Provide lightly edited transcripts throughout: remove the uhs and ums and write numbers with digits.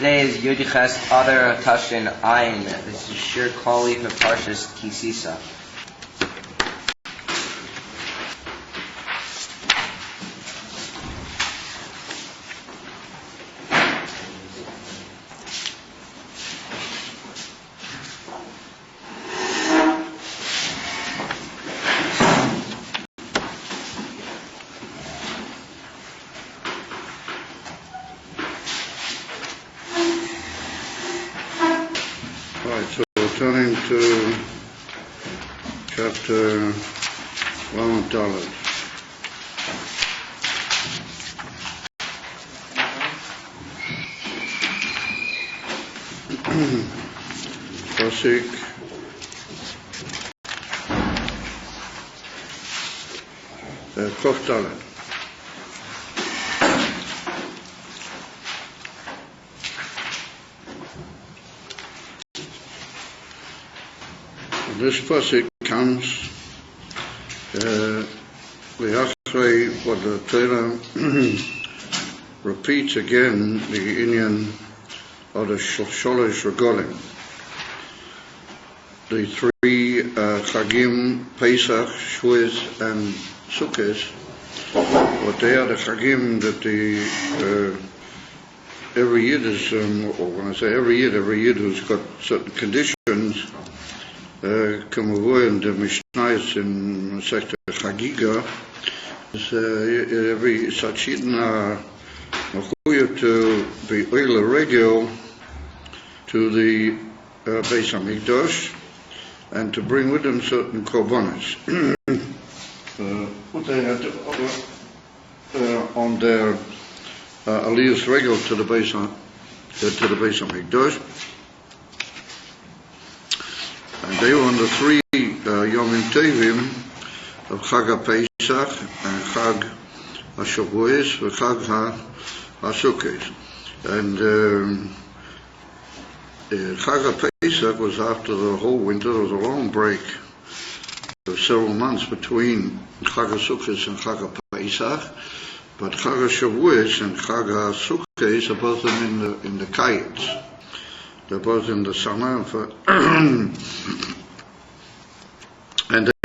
Today is Ki Sisa Adar Tashin Ayin. This is Shir Kali from Parshas Ki Sisa. So turning to chapter Dalet. Pasuk Dalet. This pasuk comes after what the Torah repeats again the Indian of the Sholosh Regalim, the three Chagim, Pesach, Shavuos, and Sukkot. What they are the Chagim that every Yid is, or when I say every Yid who's got certain conditions. In the Mishnayos in Sector Chagiga, every such Yidna Machuyev to be oil regel to the Beis Hamikdash and to bring with them certain korbanos. What they had on their aliyus regel to the Beis Hamikdash. And they were on the three Yomim Tovim of Chag HaPesach and Chag HaShavuos and Chag HaSukkot. And Chag HaPesach was after the whole winter. There was a long break of several months between Chag HaSukkot and Chag HaPesach. But Chag HaShavuos and Chag HaSukkot are both in the Kites. They're both in the summer, and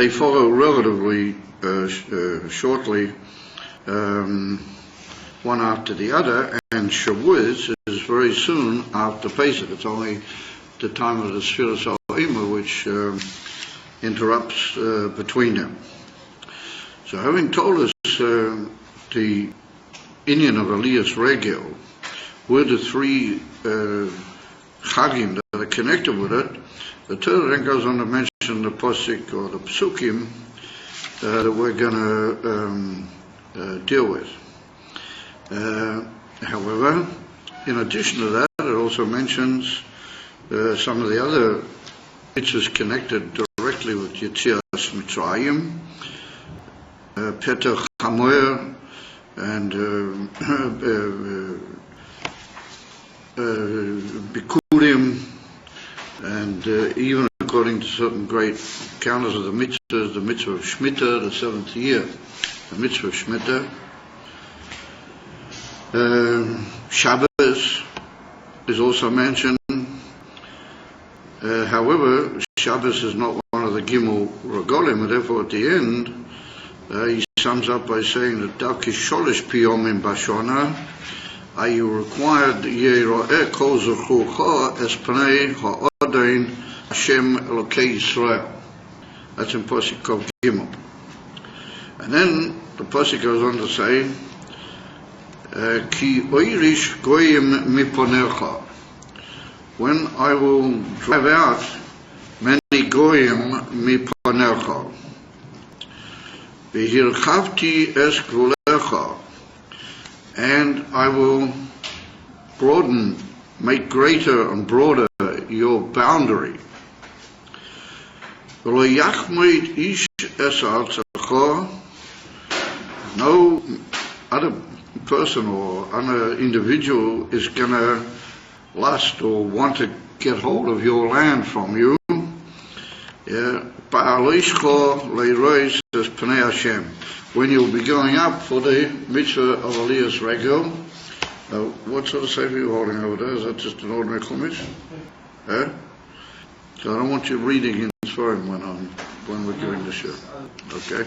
they follow relatively shortly, one after the other. And Shavuos is very soon after Pesach. It's only the time of the Sfiras Al-Ima which interrupts between them. So, having told us the Indian of Aliyas Regel were the three Chagim that are connected with it, the Torah then goes on to mention the Pasuk or the Psukim that we're going to deal with. However, in addition to that, it also mentions some of the other mitzvahs connected directly with Yetzias Mitzrayim, Petach Hamoer, and Bikurim, and even according to certain great counters of the mitzvahs, the mitzvah of Shemitah, the 7th year, the mitzvah of Shemitah. Shabbos is also mentioned. However, Shabbos is not one of the Gimel Regalim, and therefore at the end he sums up by saying that Davki Sholish Piyomim Bashona, are you required Yero'eh Kol Zechucha Es Pnei Ha'odain Hashem Elokei Yisrael. That's in Pasuk Kov Gimel. And then the Pasuk goes on to say, Ki Oirish Goyim Miponecha, when I will drive out many Goyim Miponecha, V'hirchavti Es Gvulecha, and I will broaden, make greater and broader your boundary. No other person or other individual is going to lust or want to get hold of your land from you. When you'll be going up for the mitzvah of Aliyas Regel, What sort of sefer are you holding over there? Is that just an ordinary chumash? Eh? So I don't want you reading in Sforim when we're doing the show. Okay?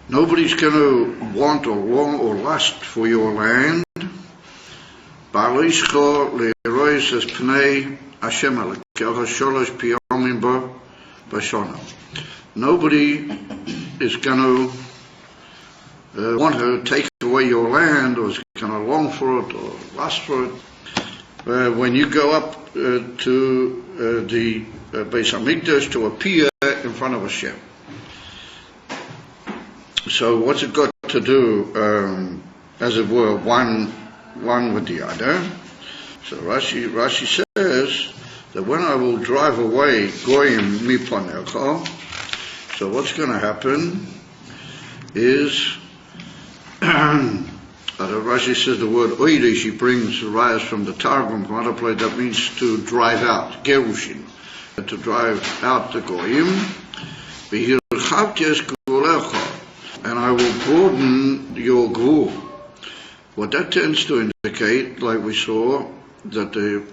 Nobody's going to want or long or lust for your land. Ba'alishcho le'erois es pnei Hashem alekecha sholosh piyamim bo b'shana. Nobody is going to want to take away your land, or is going to long for it or lust for it. When you go up to the Beis Hamikdash to appear in front of Hashem. So what's it got to do, as it were, one with the other? So Rashi says that when I will drive away goyim mipanecha, so what's going to happen is, Rashi says the word oide, she brings rise from the Targum, from other place, that means to drive out, gerushin, to drive out the goyim, and I will broaden your gvul. What that tends to indicate, like we saw, that the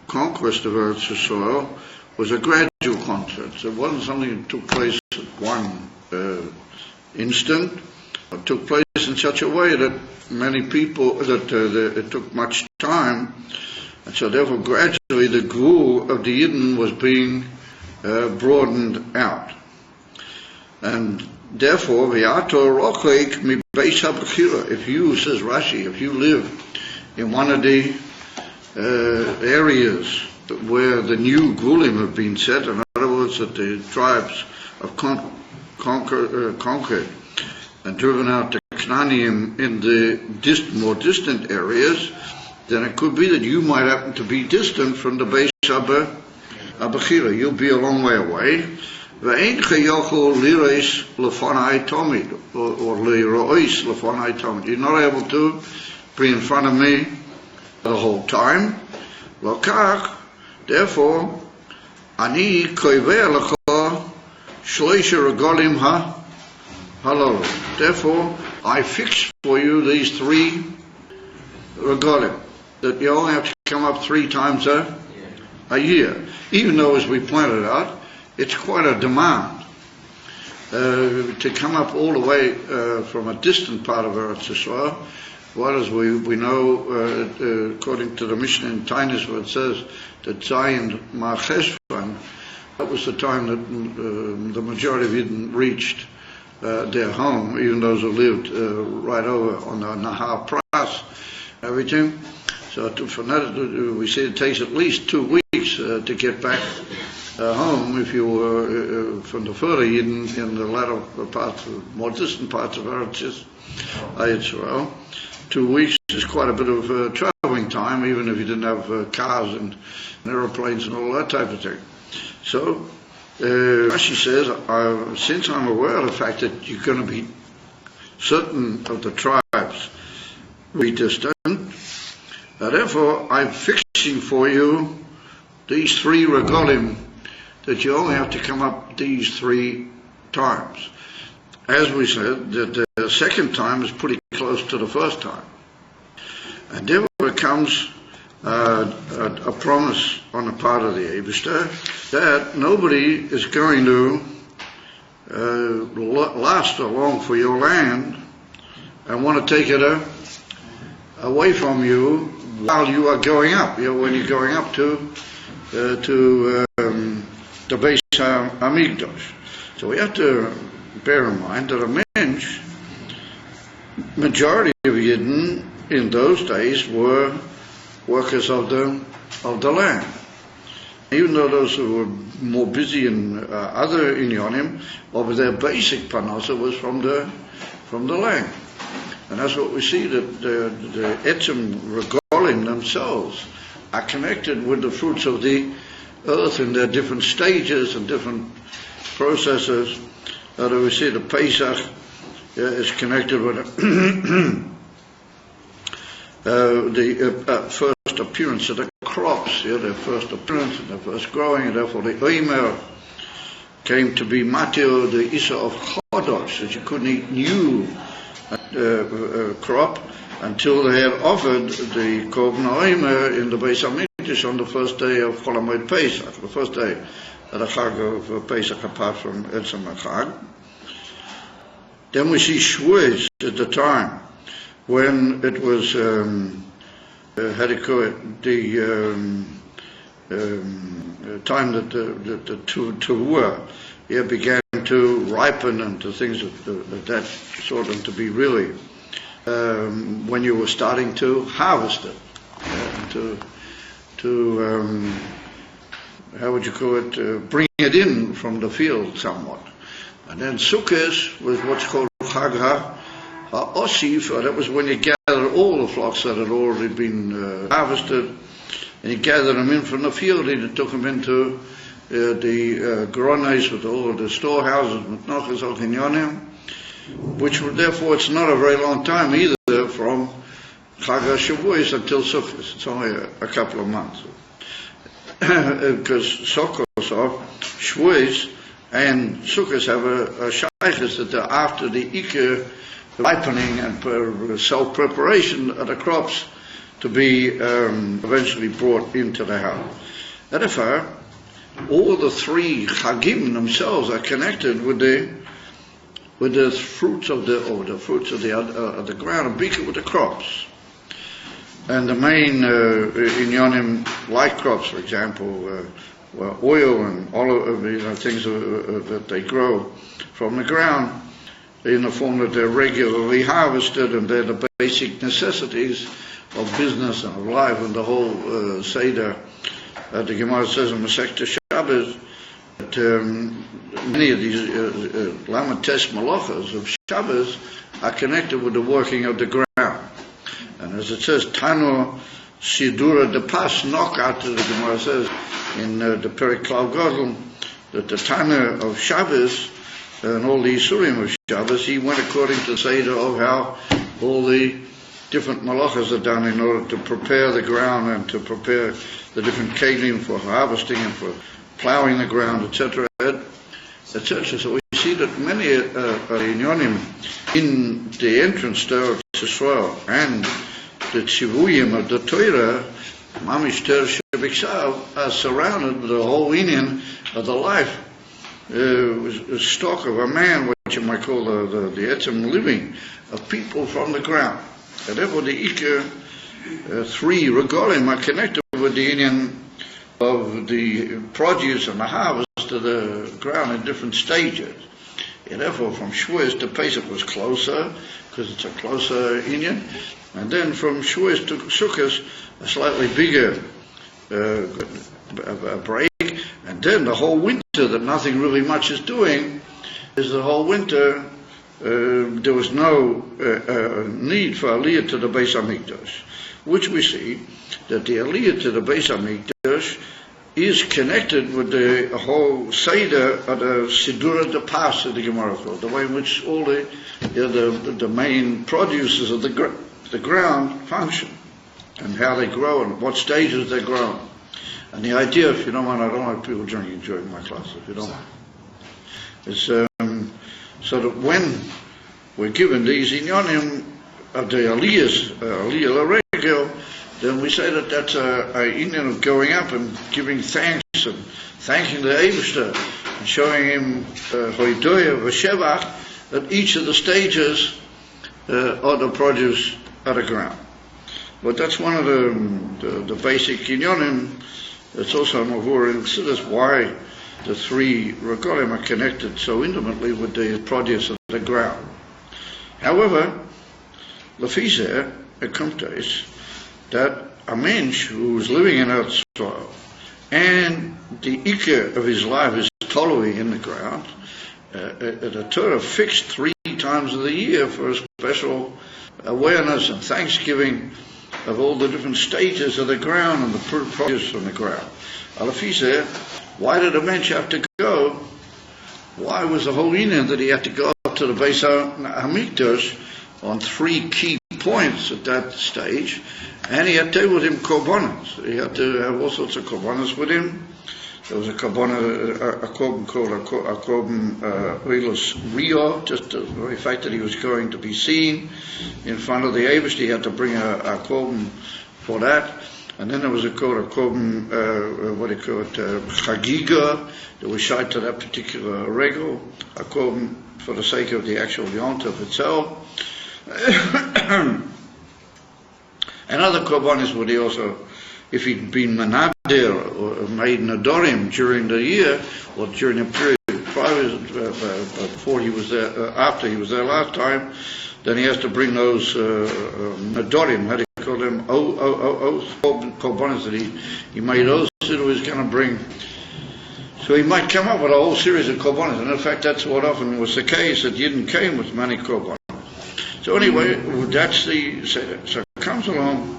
conquest of Eretz Yisrael was a gradual conquest. It wasn't something that took place at one instant. It took place in such a way that many people, that it took much time, and so therefore gradually the gvul of the Yidden was being broadened out. And therefore, if you, says Rashi, if you live in one of the areas where the new Gulim have been set, in other words, that the tribes have conquered and driven out the Knaniim in the more distant areas, then it could be that you might happen to be distant from the Beis Habechira. You'll be a long way away. You're not able to be in front of me the whole time. Therefore, therefore, I fix for you these 3 regalim, that you only have to come up 3 times a year. Even though, as we pointed out, it's quite a demand to come up all the way from a distant part of Eretz Yisrael. Well, as we know, according to the Mishnah in Tainus, where it says that Zayin Ma'cheshvan, that was the time that the majority of Yidden reached their home, even those who lived right over on the Nahar Pras, everything. So from that, we see it takes at least 2 weeks to get back home if you were from the further Yidden in the latter parts, more distant parts of Eretz Yisrael. 2 weeks is quite a bit of traveling time, even if you didn't have cars and aeroplanes and all that type of thing. So Rashi says, since I'm aware of the fact that you're going to be certain of the tribes be distant, therefore I'm fixing for you these 3 regalim, that you only have to come up these 3 times. As we said, that the second time is pretty close to the first time. And therefore comes a promise on the part of the Eibishter that nobody is going to last along for your land and want to take it away from you while you are going up. When you're going up to the Beis Hamikdash. So we have to bear in mind that a mensch, majority of Yidden in those days were workers of the land. Even though those who were more busy in other inyonim, but their basic parnasa was from the land. And that's what we see, that the etzem regalim themselves are connected with the fruits of the earth in their different stages and different processes. We see the Pesach is connected with the first appearance of the crops, their first appearance and their first growing, and therefore the Omer came to be Mateo, the Isa of Chodosh, that you couldn't eat new crop until they had offered the Korban Omer in the Beis HaMikdash on the first day of Chol HaMoed Pesach, the first day of the Chag of Pesach apart from Etzem HaChag. Then we see Shavuos at the time when it was, how do you call it, the time that the Teruah began to ripen and to things of that sort, and to be really when you were starting to harvest it, to how would you call it, bring it in from the field somewhat. And then Sukkot was what's called Chag HaOsif, that was when you gathered all the flocks that had already been harvested, and you gathered them in from the field, and you took them into the Gorones with all of the storehouses, Mitnochas, Ochinyonim, which therefore it's not a very long time either from Chag HaShavuos until Sukkot. It's only a couple of months. Because Sukkot, Shavuos, and Sukkot have a shaykhis that they're after the Iker ripening and self-preparation of the crops to be eventually brought into the house. Therefore, all the three Chagim themselves are connected with the fruits of the ground, and Bika with the crops. And the main inyonim, like crops, for example, oil and olive, things that they grow from the ground in the form that they're regularly harvested, and they're the basic necessities of business and of life, and the whole Seder. The Gemara says in Masechta Shabbos that many of these Lamates Malachas of Shabbos are connected with the working of the ground. And as it says, Tano Sidura de Pas, knockout, the Gemara says in the Perek Klav Gadol, that the Tana of Shabbos and all the Isurim of Shabbos, he went according to the Seder of how all the different malachas are done in order to prepare the ground and to prepare the different kelim for harvesting and for plowing the ground, etc., etc. So we see that many inyonim in the entrance to Israel and the tzivuyim of the Torah, mamish ter shebiksav, are surrounded with the whole inyan of the life, stock of a man, what you might call the etzem living, of people from the ground. And therefore the Iker, three regalim are connected with the inyan of the produce and the harvest of the ground in different stages. And therefore from Shavuos to Pesach was closer, because it's a closer inyan. And then from Shavuos to Sukkot, a slightly bigger break. And then the whole winter that nothing really much is doing, is the whole winter there was no need for Aliyah to the Beis HaMikdash, which we see that the Aliyah to the Beis HaMikdash is connected with the whole Seder of the Sidura de Pas of the Gemara, the way in which all the main produces of the ground function, and how they grow and what stages they grow. And the idea, if you don't mind, I don't like people drinking during my class, if you don't mind. It's so that when we're given these inyonim of the Aliyah L'Regel, then we say that that's a inyan of going up and giving thanks and thanking the Eibishter and showing him Hoidoya V'Shevach at each of the stages of the produce of the ground. But that's one of the basic inyonim. It's also Mavur in Chassidus why the three regalim are connected so intimately with the produce of the ground. However, Lefizeh, it comes that a mensch who is living in Eretz Yisrael and the Iker of his life is totally in the ground, the Torah fixed 3 times of the year for a special awareness and thanksgiving of all the different stages of the ground and the produce from the ground. Lefizeh, why did a mensch have to go? Why was the whole inyan that he had to go up to the Beis HaMikdash on 3 key points at that stage? And he had to take with him korbanos. He had to have all sorts of korbanos with him There was a korban called a korban oilus rio, just the very fact that he was going to be seen in front of the Eibush. He had to bring a korban for that. And then there was a korban, chagiga, that was shot to that particular regel, a korban for the sake of the actual yontif itself. And other korbanos would he also, if he'd been manadir or made nadorim during the year, or during a period prior, before he was there, after he was there last time, then he has to bring those nadorim, how do you call them, korbanos that he made those that he was going to bring. So he might come up with a whole series of korbanos, and in fact that's what often was the case, that Yidden came with many korbanos. So anyway, that's so it comes along.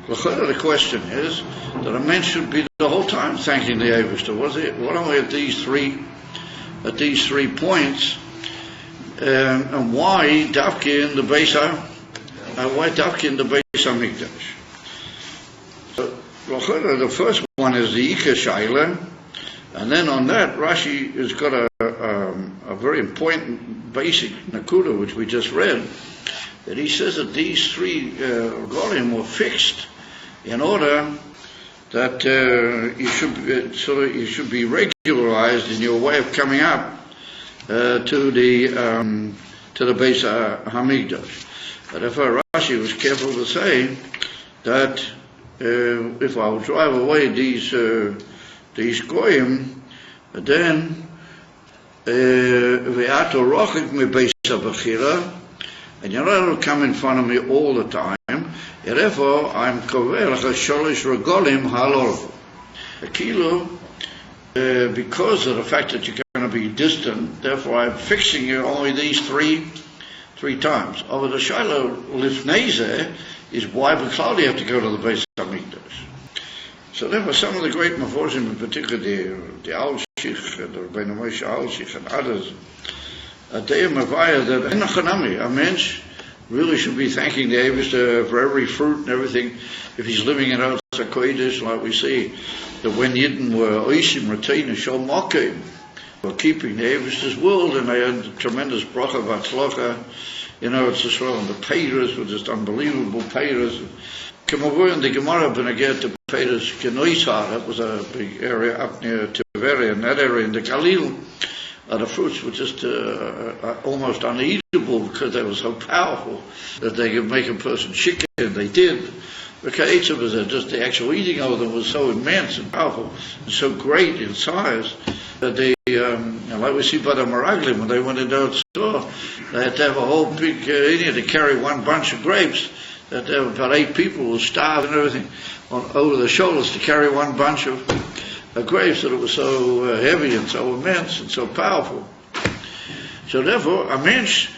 The question is that a man should be the whole time thanking the Eibushter. What are we at these three points, and why Davke in the Beis Hamikdash? So the first one is the Ika Shaila, and then on that Rashi has got a very important basic nakuda which we just read, that he says that these three golim were fixed in order that you should be regularized in your way of coming up to the Beis Hamikdash. But if Rashi was careful to say that if I will drive away these goyim, then ve'ato rochik me Beis HaBechira, and you're not able to come in front of me all the time. Therefore, I'm kover sholish regolim halol. Because of the fact that you're going to be distant, therefore I'm fixing you only these three times. Over the Shiloh Lifneze is why B'Klal you have to go to the Beis Hamikdash. So therefore some of the great Meforshim, in particular the Al-Shich, the Rebbeinu Moshe Al-Shich and others, they are mavaya that in a mensch really should be thanking the Eibushter for every fruit and everything. If he's living in Eretz HaKodesh, like we see, that when Yidden were oishim, retain, and shol mokim, were keeping the Eibushter's world, and they had tremendous bracha v'atzlocha in Eretz Yisrael, and the Peiros were just unbelievable Peiros. K'mavur in the Gemara B'neged to Peiros Genoisar, that was a big area up near Tiberia, and that area in the Galil. The fruits were just almost uneatable because they were so powerful that they could make a person sick, and they did. Because just the actual eating of them was so immense and powerful and so great in size that they, like we see by the Meraglim, when they went into the store, they had to have a whole big Indian to carry one bunch of grapes. That there were about 8 people who starved and everything over their shoulders to carry one bunch of grapes, that it was so heavy and so immense and so powerful. So therefore, a mensch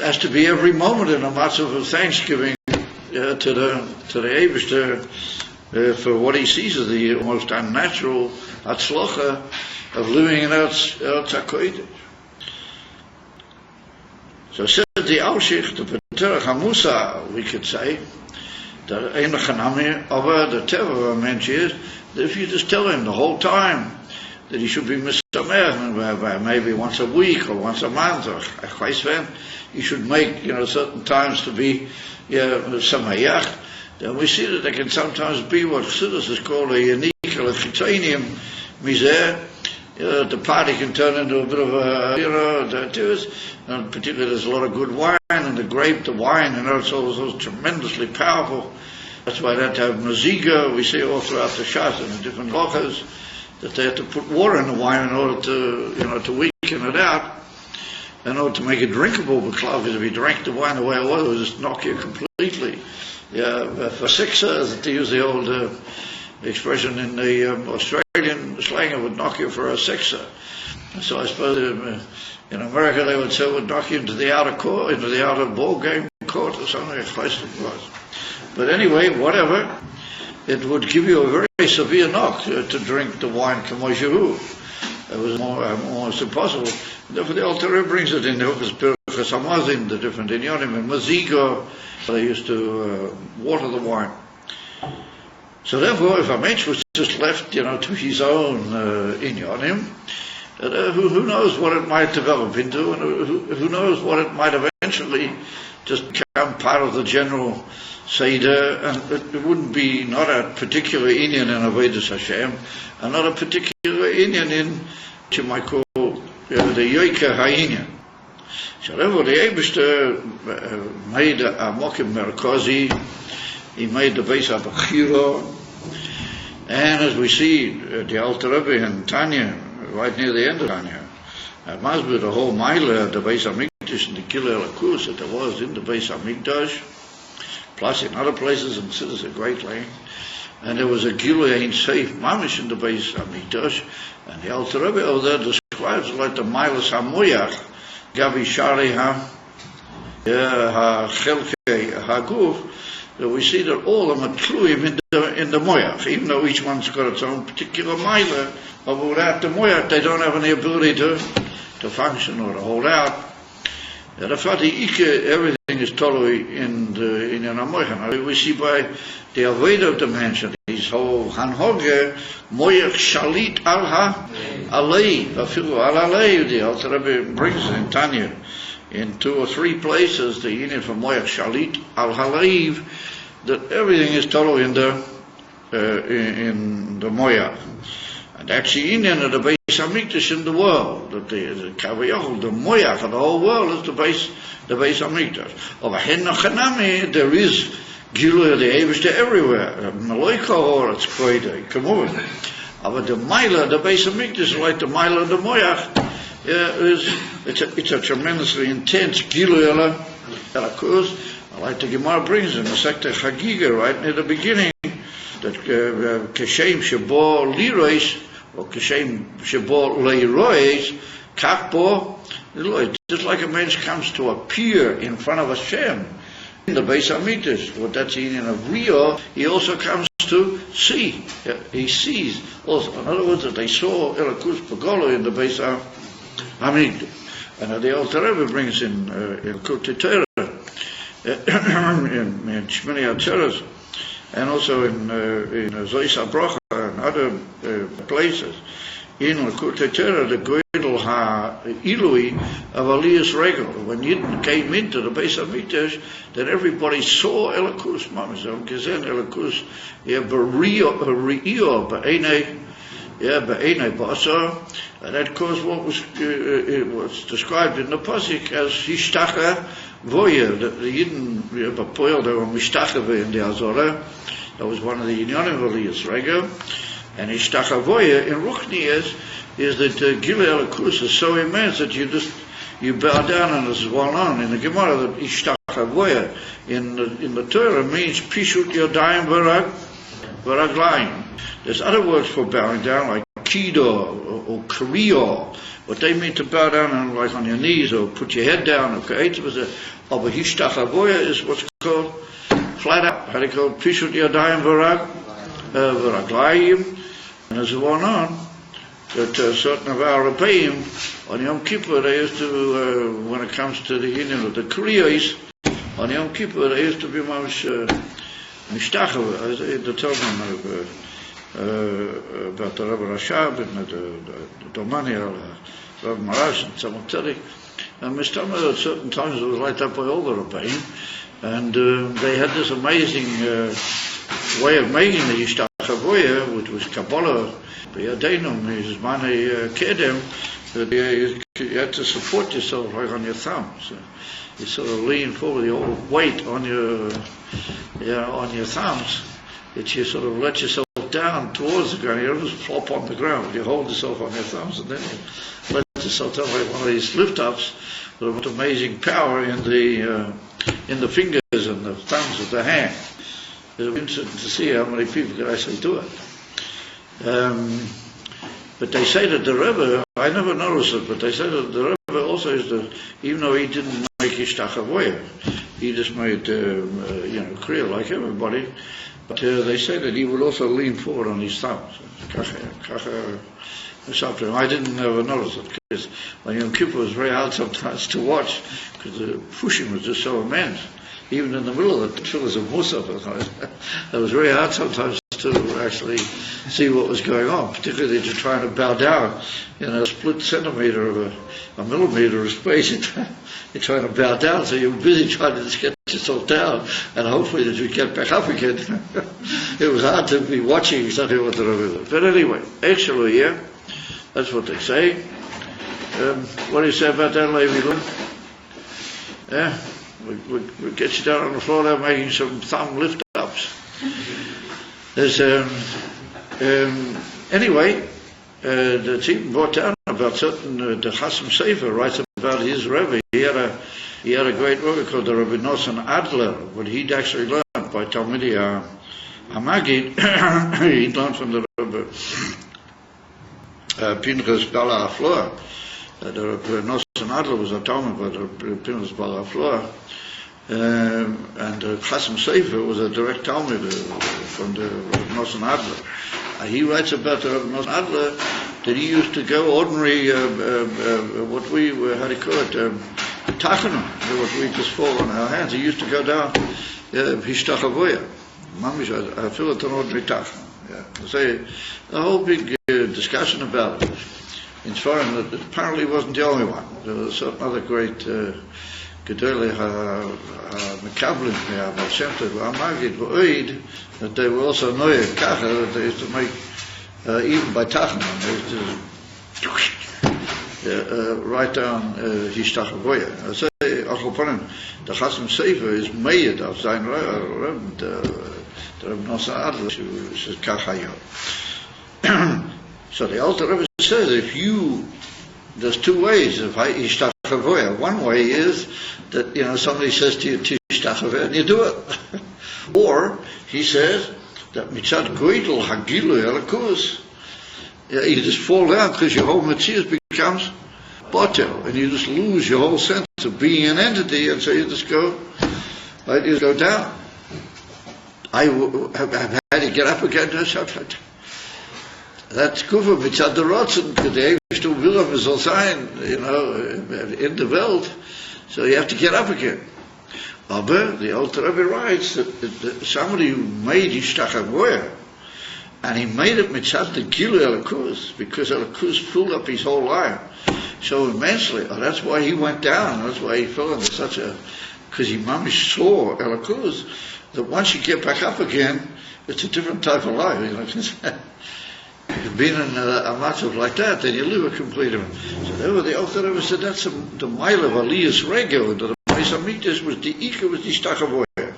has to be every moment in a matzav of thanksgiving to the Eibushter for what he sees as the most unnatural hatzlocha of living in Eretz HaKodesh. So said the Alshich, the Peterach HaMusa, we could say, that Ein Chanami, over the teva of a mensch is, that if you just tell him the whole time that he should be misamech, maybe once a week or once a month, or you should make certain times to be samayach, then we see that there can sometimes be what Chassidus is called a unique chitonium mizeh. The party can turn into a bit of a, and particularly there's a lot of good wine, and the wine, it's also tremendously powerful. That's why they have to have maziga. We see all throughout the Shas and the different lochas that they have to put water in the wine in order to, to weaken it out, in order to make it drinkable. Because if you drank the wine the way it was just knock you completely. For siksa, to use the old expression in the Australian slang, it would knock you for a siksa. So I suppose in America they would say it would knock you into the outer court, into the outer ball game court or something. It was. But anyway, whatever, it would give you a very severe knock to drink the wine kamoshahu. It was almost impossible. Therefore the Alter Rebbe brings it in the Pirchas Hamazim, the different inyonim, and mazigo, they used to water the wine. So therefore, if a mensch was just left, to his own inyanim, who knows what it might develop into, and who knows what it might eventually just become part of the general Seder, and it wouldn't be not a particular inyan in Avodas Hashem, and not a particular inyan in what you might call the Yoike HaInyan. So therefore, the Eibishter made a Mokim Merkozi, he made the base of Bechira, and as we see, the Alter Rebbe and Tanya, right near the end of Tanya, must be the whole mile, the base of Mikdash and the Gilui Elokus that there was in the base of Mikdash, plus in other places, and this is a great land. And there was a Gilui Ein Seif Mamish in the base of Mikdash, and the Alter Rebbe over there describes it like the Milas HaMoyach, Gabi Shari HaChelkei HaGuf, that we see that all of them are tluim in the moyach, even though each one's got its own particular mila, but without the moyach they don't have any ability to function or to hold out. The fati ike, everything is totally in the moyach. We see by the avodah of the mansion, his whole hanhoge, moyach shalit al ha-alei, afilu al-alei, the Alter Rebbe brings it in Tanya, in 2 or 3 places, the union from moyach shalit al haleiv, that everything is totally in the moyach. And that's the union of the Beis Hamikdash in the world. That the kaviyachol, the moyach of the whole world is the Beis Hamikdash. Over henna chanami, there is Gilui the Eibishter everywhere. Maloika or it's koide, kamuv. But the Maila, the Beis Hamikdash, like the Maila of the moyach, it's a tremendously intense Gilui Elokus. Like the Gemara brings in the Sekta Chagiga, right near the beginning, that Keshem Shebo Lirois, or Keshem Shebo Leirois, Kakbo, just like a man comes to appear in front of Hashem in the Beis Hamikdash. What that's in of Rio, he also comes to see. He sees also. In other words, that they saw Elokus Pagolo in the Beis Hamikdash. And the Alter Rebbe brings in Kutei Torah, in Shmini Atzeres, and also in Zois HaBrocha and other places. In Kutei Torah, the Goydel HaIlui of Aliyas Regel. When Yidden came into the Beis Hamikdash, that everybody saw Elokus, Mamazam Gezen Elokus, Be'Rio, Be'enei Basar, and that caused what was described in the Pasuk as Hishtacha Voya, that the Yidden, Bapoil, they were Mishtachave in the Azorah. That was one of the Inyanim of Aliyas Regel. And Hishtacha Voya in Ruchni is that Gilui Elokus is so immense that you bow down, and this is well known in the Gemara that Hishtacha Voya in the Torah means Pishut Yodayim Varaglayim. There's other words for bowing down, like Kido or Kriyo. What they mean to bow down and like on your knees or put your head down. Okay, but Hishtachavoya is what's called flat out. How they call Pishut Yadayim Varaglayim. And as well known that certain of our Rebbeim on Yom Kippur they used to, when it comes to the union of the Kriyos, on Yom Kippur they used to be Mishtachavoya. They told them about the Rebbe Rashab and the Domani, Rebbe Marash and Tzemach Tzedek. And Mr. at certain times it was lighted up by all the Rebbeim, and they had this amazing way of making the Yishtachavoya, which was Kabbalah, B'yadeinu, Mizmane Kedem, that you had to support yourself like on your thumbs. You sort of lean forward, the whole weight on your thumbs, that you sort of let yourself down towards the ground. You don't just flop on the ground. You hold yourself on your thumbs, and then you let yourself down like one of these lift-ups with amazing power in the fingers and the thumbs of the hand. It's interesting to see how many people can actually do it. But they say that the Rebbe, I never noticed it, but they say that the Rebbe also is even though he didn't make Ishtachavoya, he just made, Kriya like everybody. But they say that he would also lean forward on his thumbs. I didn't ever notice it, because on Yom Kippur it was very hard sometimes to watch, because the pushing was just so immense. Even in the middle of the tefillahs of Musaf, it was very hard sometimes to actually see what was going on, particularly if you're trying to bow down in a split centimetre of a millimetre of space. You're trying to bow down, so you're busy trying to just get yourself down, and hopefully that you get back up again. It was hard to be watching exactly what the Rebbe did. But anyway, actually, yeah, that's what they say. What do you say about that, Levi Lund? Yeah, we'll get you down on the floor there making some thumb lift-ups. There's, anyway, it's even brought down about certain, the Chasam Sofer writes about his Rebbe. He had a great Rebbe called the Rebbe Nosson Adler, but he'd actually learned by Talmidei HaMagid. He'd learned from the Rebbe Pinchas Bala Aflor. The Rebbe Nosson Adler was a Talmud by the Rebbe Pinchas Bala Aflor. And Chasam Sofer was a direct Talmud from the Rebbe Nosson Adler. He writes about the Rebbe Nosson Adler that he used to go ordinary, what we, how do you call it, Tachanum, what we just fall on our hands. He used to go down, Hishtachavoya. Mamish, I feel it an ordinary Tachanum. Yeah. So the whole big discussion about it. In foreign, that apparently wasn't the only one. There was certain other great Gedolei HaMekablim, Baal Shem Tov, HaMagid, V'oid, that they were also Noyeh Kacha, that they used to make, even by Tachanam, they used to write down Hishtachavoya. I say, Achoponim, the Chasam Sofer is made of Zayin Rebbe, the Rebbe Nosson Adler, who says Kachayo. So the Alter Rebbe says, there's two ways of Hishtachavoya. One way is that, somebody says to you, Hishtachavoya, and you do it. Or, he says, that Mitzad Goydel Hagilu Elakus, you just fall down because your whole Metzius becomes Botel, and you just lose your whole sense of being an entity, and so you just go down. I have had to get up again to something. That's Kufa Mitzad the Rotzen, because the Eivishter Willem is all sein, in the world, so you have to get up again. Aber the Alter Rebbe writes that somebody who made Hishtachavoya, and he made it Mitzad the Gilu Elakus, because Elakus filled up his whole life so immensely. Oh, that's why he went down, that's why he fell into such a, because he mamish saw Elakus, that once you get back up again, it's a different type of life, You've been in a matzav like that, then you live a complete one. So therefore the Alter Rebbe said that's the mile of Aliyah's Regel, the Meis Hamitas was the Ika, was the Hishtachavoya.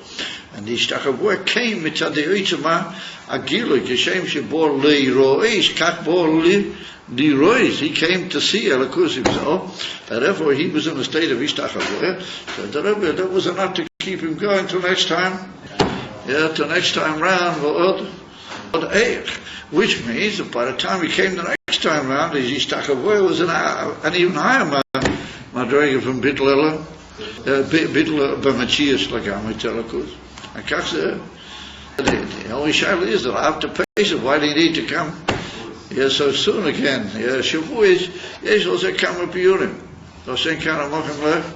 And the Hishtachavoya came mitzad the Yitzhama Agilu, Geshem Shebor Leirois, Kach Bor Leirois. He came to see Elakus himself, and therefore he was in a state of Hishtachavoya. So the Rebbe, that was enough to keep him going till next time. Yeah, till next time round, which means that by the time he came the next time round, his Hishtachavoya was an even higher Madrega from Bittel B'Machias Lagami Telakus. And the only shadow is that after Pesach, why do you need to come so soon again? Shavuos, also come up Purim. Those same kind of Mochem left.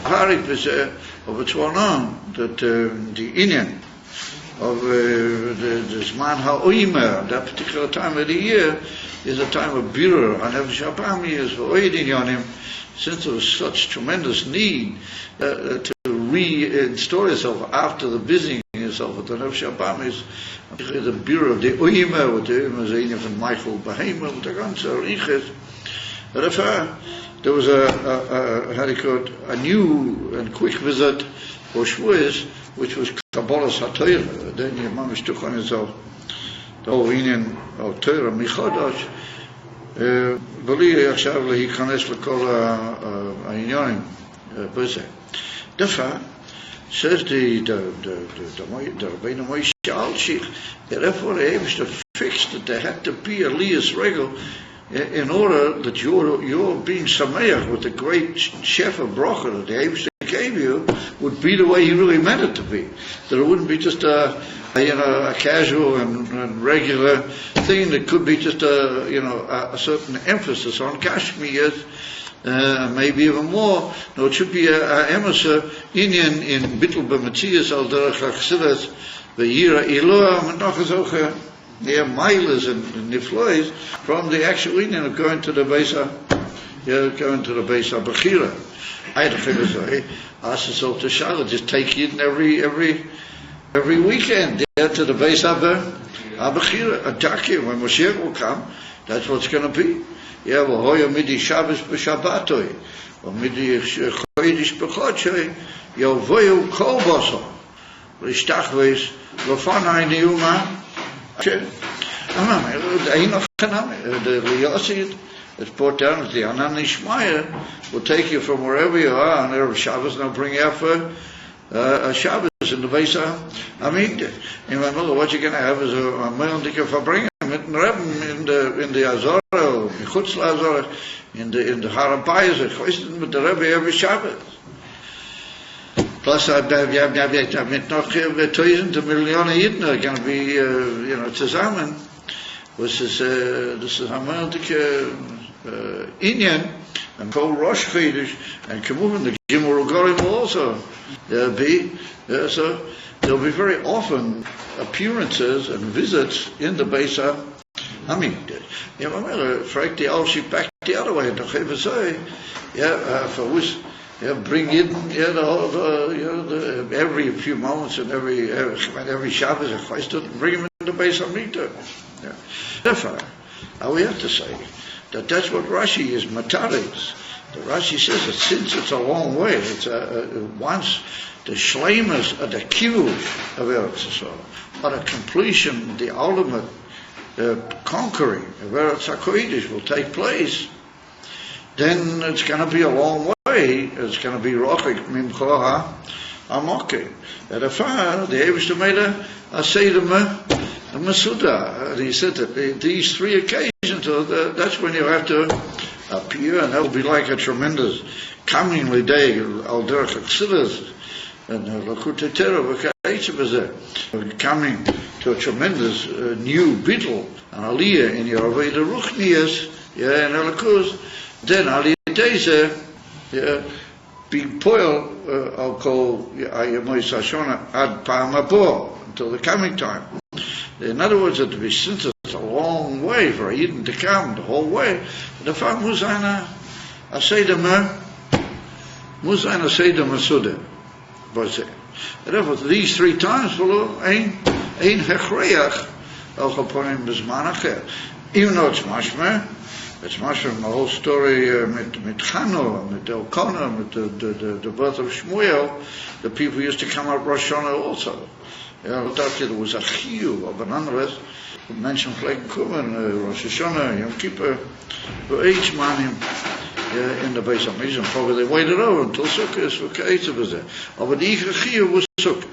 Harik was of its one on that the Indian of the Zman HaOimer, that particular time of the year, is a time of birur. And every Shabbat is for Oidin Yonim, since there was such tremendous need to reinstall yourself after the busying yourself at the Nefesh Shabbat, the birur of the Oimer, with the Oimer Zayin from Michael Bahema, with the ganze Riches. There was a new and quick visit for Shavuos, which was Kabbalas HaTorah. Then your mamish took on himself the whole Indian of Torah Michodosh. Beli עכשיו להיכנס לכל העניינים בזה. דווקא, says the Rabbeinu Moshe Alshich, therefore the Eivishter fixed that there had to be a Liyas Regel in order that your being Sameach with the great chef of Bracha that the Eivishter gave you would be the way he really meant it to be. That it wouldn't be just a casual and regular thing that could be just a certain emphasis on Kashmir, maybe even more. No, it should be a emissary Indian in Bittel B'Matzias al Derech HaChsidas the Yira Eloah, and noch solche miles and niflois from the actual union of going to the Beisa, going to the Beisa Bechira. I had to figure so, ask us all to Charlotte, just take it every weekend to the Beisa Bechira, a Taki, when Moshiach will come, that's what's going to be. Yeah, well, hoya midi Shabbos b'Shabbatoi, or midi chodesh b'chodshoi, yovoyu kol boso, l'shtachveis l'fanai niyuma. The Liyosid is put down as the Anan Ishmael will take you from wherever you are on Erev Shabbos and they'll bring you out for a Shabbos in the Beisa Hamikdash. In my mother, what you're going to have is a meal for bringing him in the Azor, in Chutz Azor, in the Harapayas, with the Rebbe every Shabbos. Plus, I've met noch tausende Millionen Jiden are going to be, zusammen. Das ist ein momentliche Inyan, and called Rosh Chodesh, and Kemuven, the Gimel Gorim will also be. So there'll be very often appearances and visits in the Beisa Hamikdash. Fragt die Alshik back the other way, doch even say, for which. Bring in, every few moments and every Shabbos, bring him in the Beis Hamikdash. Therefore, we have to say that that's what Rashi is mataris. The Rashi says that since it's a long way, it's once the shleimus of the kivush of Eretz Yisrael, or the completion, the ultimate conquering of Eretz HaKodesh will take place, then it's going to be a long way. It's going to be rochik mimcha hamokim. At a far, the Eibishter made a seder mesuda. He said that these three occasions, that's when you have to appear, and that will be like a tremendous coming day, al derech chassidus, and lakutei Torah v'ka'etzah coming to a tremendous new bittul, an aliyah in your aveda ruchnias, and elikuz. Then aliyah deze. Being poil, I'll call Ayamoy Sashona ad Pa'amabo until the coming time. In other words, since it's a long way for a Yidden to come, the whole way, the fact Muzana Aseda Masuda was it. Therefore, these three times, ein hechreach al chaponim b'zman acher. Even though it's mashma. It's much from the whole story with Chano, with Elkanah, with the birth of Shmuel. The people used to come out Rosh Hashanah also. There was a chiyuv of an unrest. We mentioned Fleck Kuman, Rosh Hashanah, Yom Kippur, for each man in the Beis Hamikdash. Probably they waited over until Sukkot for Ka'etzav was there. But the chiyuv was Sukkot.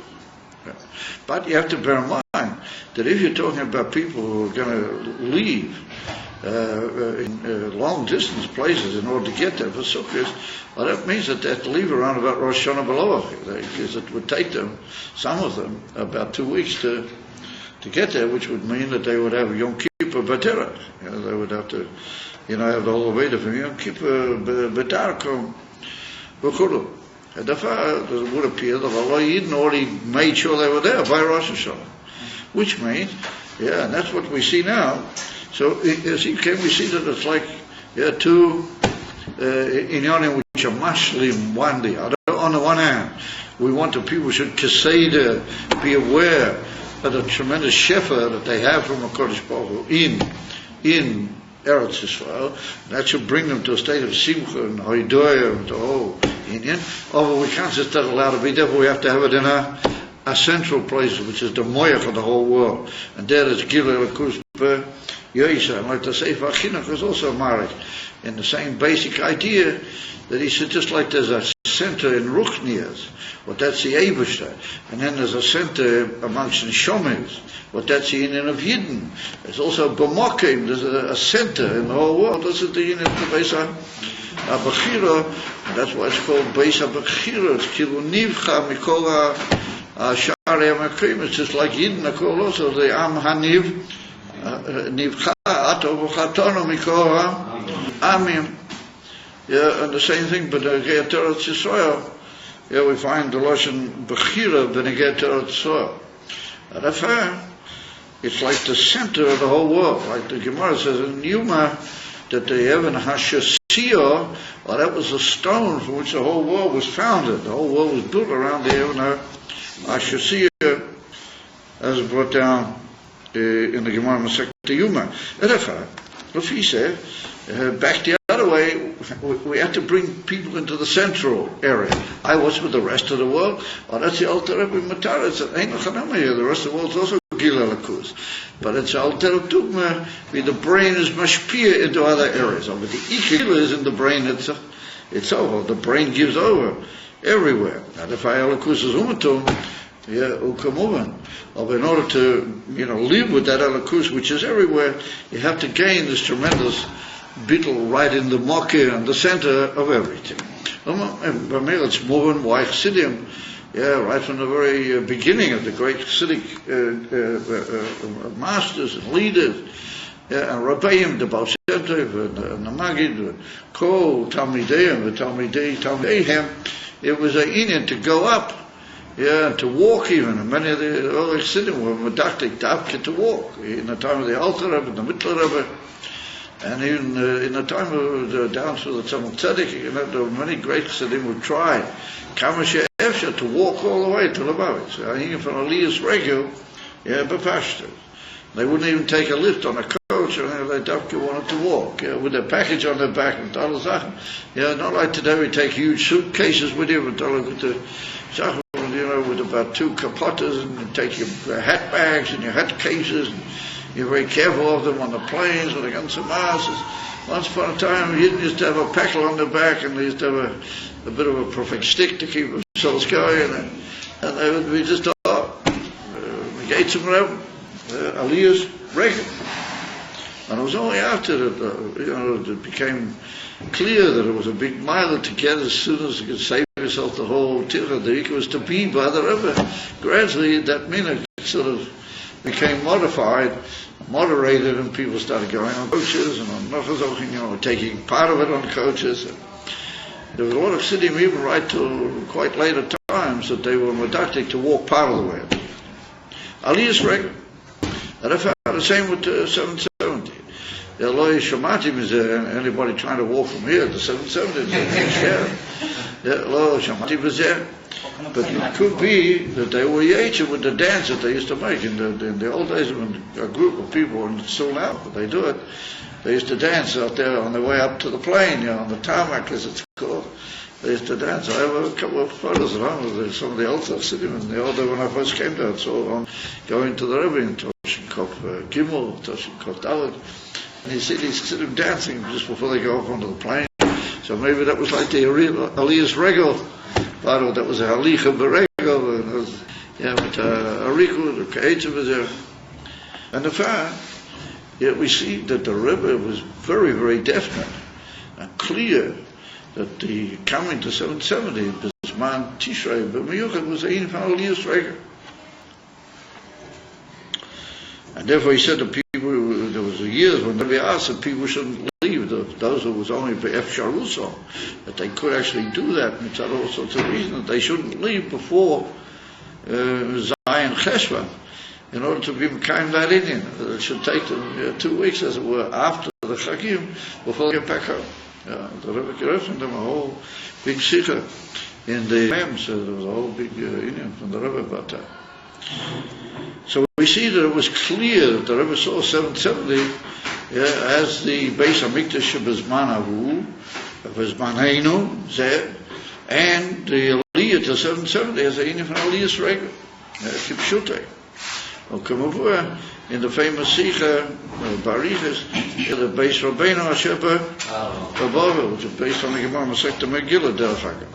But you have to bear in mind that if you're talking about people who are going to leave in long distance places in order to get there for Sukkot, well, that means that they have to leave around about Rosh Hashanah below, because it would take them, some of them, about 2 weeks to get there, which would mean that they would have Yom Kippur B'Terach. They would have to, have the whole way from Yom Kippur B'Darkom B'Chulu. And therefore, it would appear that Allah Yidden already made sure they were there by Rosh Hashanah. Which means, and that's what we see now. So, can we see that it's like two inyanim which are mashlim one the other? On the one hand, we want the people should kaseda, be aware of the tremendous shefa that they have from HaKadosh Baruch Hu in Eretz Yisrael. That should bring them to a state of simcha and hoidoya and the whole inyan. Although we can't just allow to be there, but we have to have it in a central place, which is the moya for the whole world. And there is Gilel Akus Yoisa, and like the Sefer Chinuch is also married in the same basic idea that he said just like there's a center in Ruchnias, what that's the Eibishter, and then there's a center amongst the Shomis, what that's the union of Yidden. There's also B'Mokim, there's a center in the whole world. This is the union of the Beis HaBechira, and that's why it's called Beis HaBechira. It's Kilu Nivcha Mikol HaShari HaMekrim. It's just like Yidden are called also the Am HaNiv Nivcha Ato V'Chatonu Mikol HaAmim. And the same thing, but Beneget Eretz Yisrael. We find the Lashon Bechira Beneget Eretz Yisrael. It's like the center of the whole world. Like the Gemara says in Yuma, that the Evan Hashasiyah, well, that was the stone from which the whole world was founded. The whole world was built around the Evan Hashasiyah, as brought down in the Gemara Masechet Yuma. Rafi said, back the other way, we had to bring people into the central area. I was with the rest of the world. Oh, that's the Alter Rebbe Matar. It's ain't no here. The rest of the world is also Gila Lakus. But it's Alter Tugma, where the brain is mashpia into other areas. But the Ikil is in the brain it's over. The brain gives over everywhere. And if I Alakus is umatum, but in order to, live with that Alakus, which is everywhere, you have to gain this tremendous bittul right in the mokkeh and the center of everything. It's moving why Chassidim, right from the very beginning of the great Chassidic masters and leaders, and Rabbeim, the Baal Shem Tov, and the Magid, Kol Talmideim, the Talmideim, it was an inyan to go up. To walk even. And many of the early Chassidim were medactic, dafke to walk. In the time of the Alter Rebbe, the Mittler Rebbe, and even in the time of down through the Tzemach Tzedek, there were many great Chassidim who tried, Kamash Efsha, to walk all the way to Lubavitch. So even from Elias Regel, bepashta. They wouldn't even take a lift on a coach, and they dafke wanted to walk, with their package on their back and all Sachen. Not like today we take huge suitcases with you, but with about 2 kapotas, and you take your hat bags and your hat cases, and you're very careful of them on the planes when they come to Mars. Once upon a time, he used to have a packle on the back, and they used to have a bit of a perfect stick to keep themselves going, and they would be just Gates and Elias Reagan. And it was only after that, it became clear that it was a big mile to get as soon as you could save yourself the whole tirah. The ikar was to be by the Rebbe. Gradually, that minhag sort of became moderated, and people started going on coaches and on nachazochin, taking part of it on coaches. And there was a lot of Chassidim, even right to quite later times, that they were medactic to walk part of the way. Aliyah's regular. And I found the same with 770. Eloi Shamatim is there, anybody trying to walk from here to 770 is Eloi Shamatim is there. But it could be that they were yetcha with the dance that they used to make in the old days when a group of people, and still now, but they do it, they used to dance out there on their way up to the plane, on the tarmac as it's called. They used to dance. I have a couple of photos at home of some of the old Chassidim in the old day when I first came there. So going to the Rebbe in Toshinkov Gimel, Toshinkov Dalet, and you see these Chassidim dancing just before they go up onto the plane. So maybe that was like the Elias Regel part of it. That was a Halicha Beregel, but Ariku, the Ka'etzim was there. And the fact, yet we see that the Rebbe was very, very definite and clear that the coming to 770, Bisman Tishrei, but Miyuchad was ein from Elias Regel. And therefore he said to people, there was years when they asked that people shouldn't leave, those who was only for F. Sharuso, that they could actually do that, and it's all sorts of reasons that they shouldn't leave before Zion Cheshvan, in order to be kind that Indian. It should take them 2 weeks, as it were, after the Chagim, before they get back home. The Rebbe Gerefin them a whole big sikha in the Mem, so there was a whole big Indian from the Rebbe about that. So we see that it was clear that the Rebbe saw 770 as the Beis HaMikdash Bezman Avu, Bezman Zeh, and the Aliyah to 770 as the Indian from Aliyah's Regel, Kipshutei. In the famous Sikha, Barichas, the Beis Rabbeinu Hashepa, which is based on the Gemara Masechet Megillah, Derech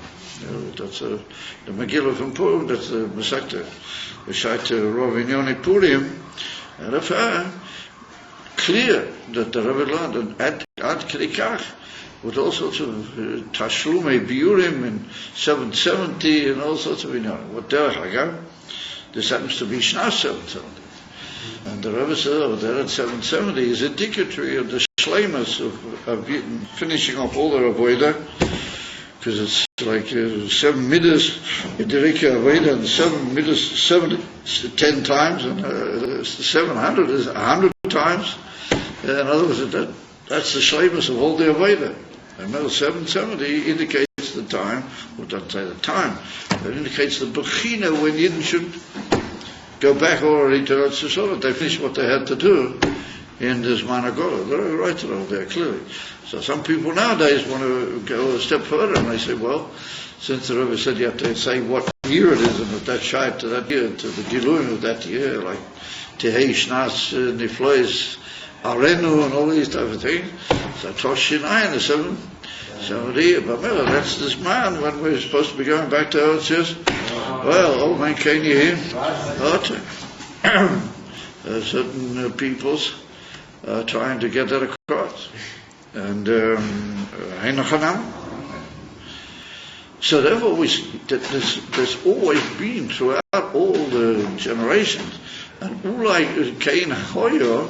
that's the Megillah from Purim, that's the Masechet B'Shait Rov Inyoni Purim, and it's clear that the Rebbe learned, and Ad Krikach, with all sorts of Tashlumei Biurim in 770 and all sorts of Inyonim. What Derech Hagam? This happens to be Shnas 770. And the Rebbe said over there at 770 is indicatory of the shleimus of finishing off all the Avodah, because it's like 7 meters, you direct your weight, and 7 meters, 10 times, and 700 is 100 times. In other words, that's the shlemus of all the Aveda. Remember, 770 indicates the time, or doesn't say the time, it indicates the Bechina when Yidden should go back already to Eretz Yisrael. They finished what they had to do in this Managola. They're right over there, clearly. So some people nowadays want to go a step further, and they say, well, since the Rebbe said you have to say what year it is, and if that's shayt to that year, to the Giluim of that year, like Tehei Shnas Niflois Arenu and all these type of things. So Tosh Shinayin is 770. But remember, that's this man when we're supposed to be going back to Eretz Yisrael. Well, old man, can you hear? Certain peoples trying to get that across. And so there's always been throughout all the generations, and Ulai Kain Hoyo,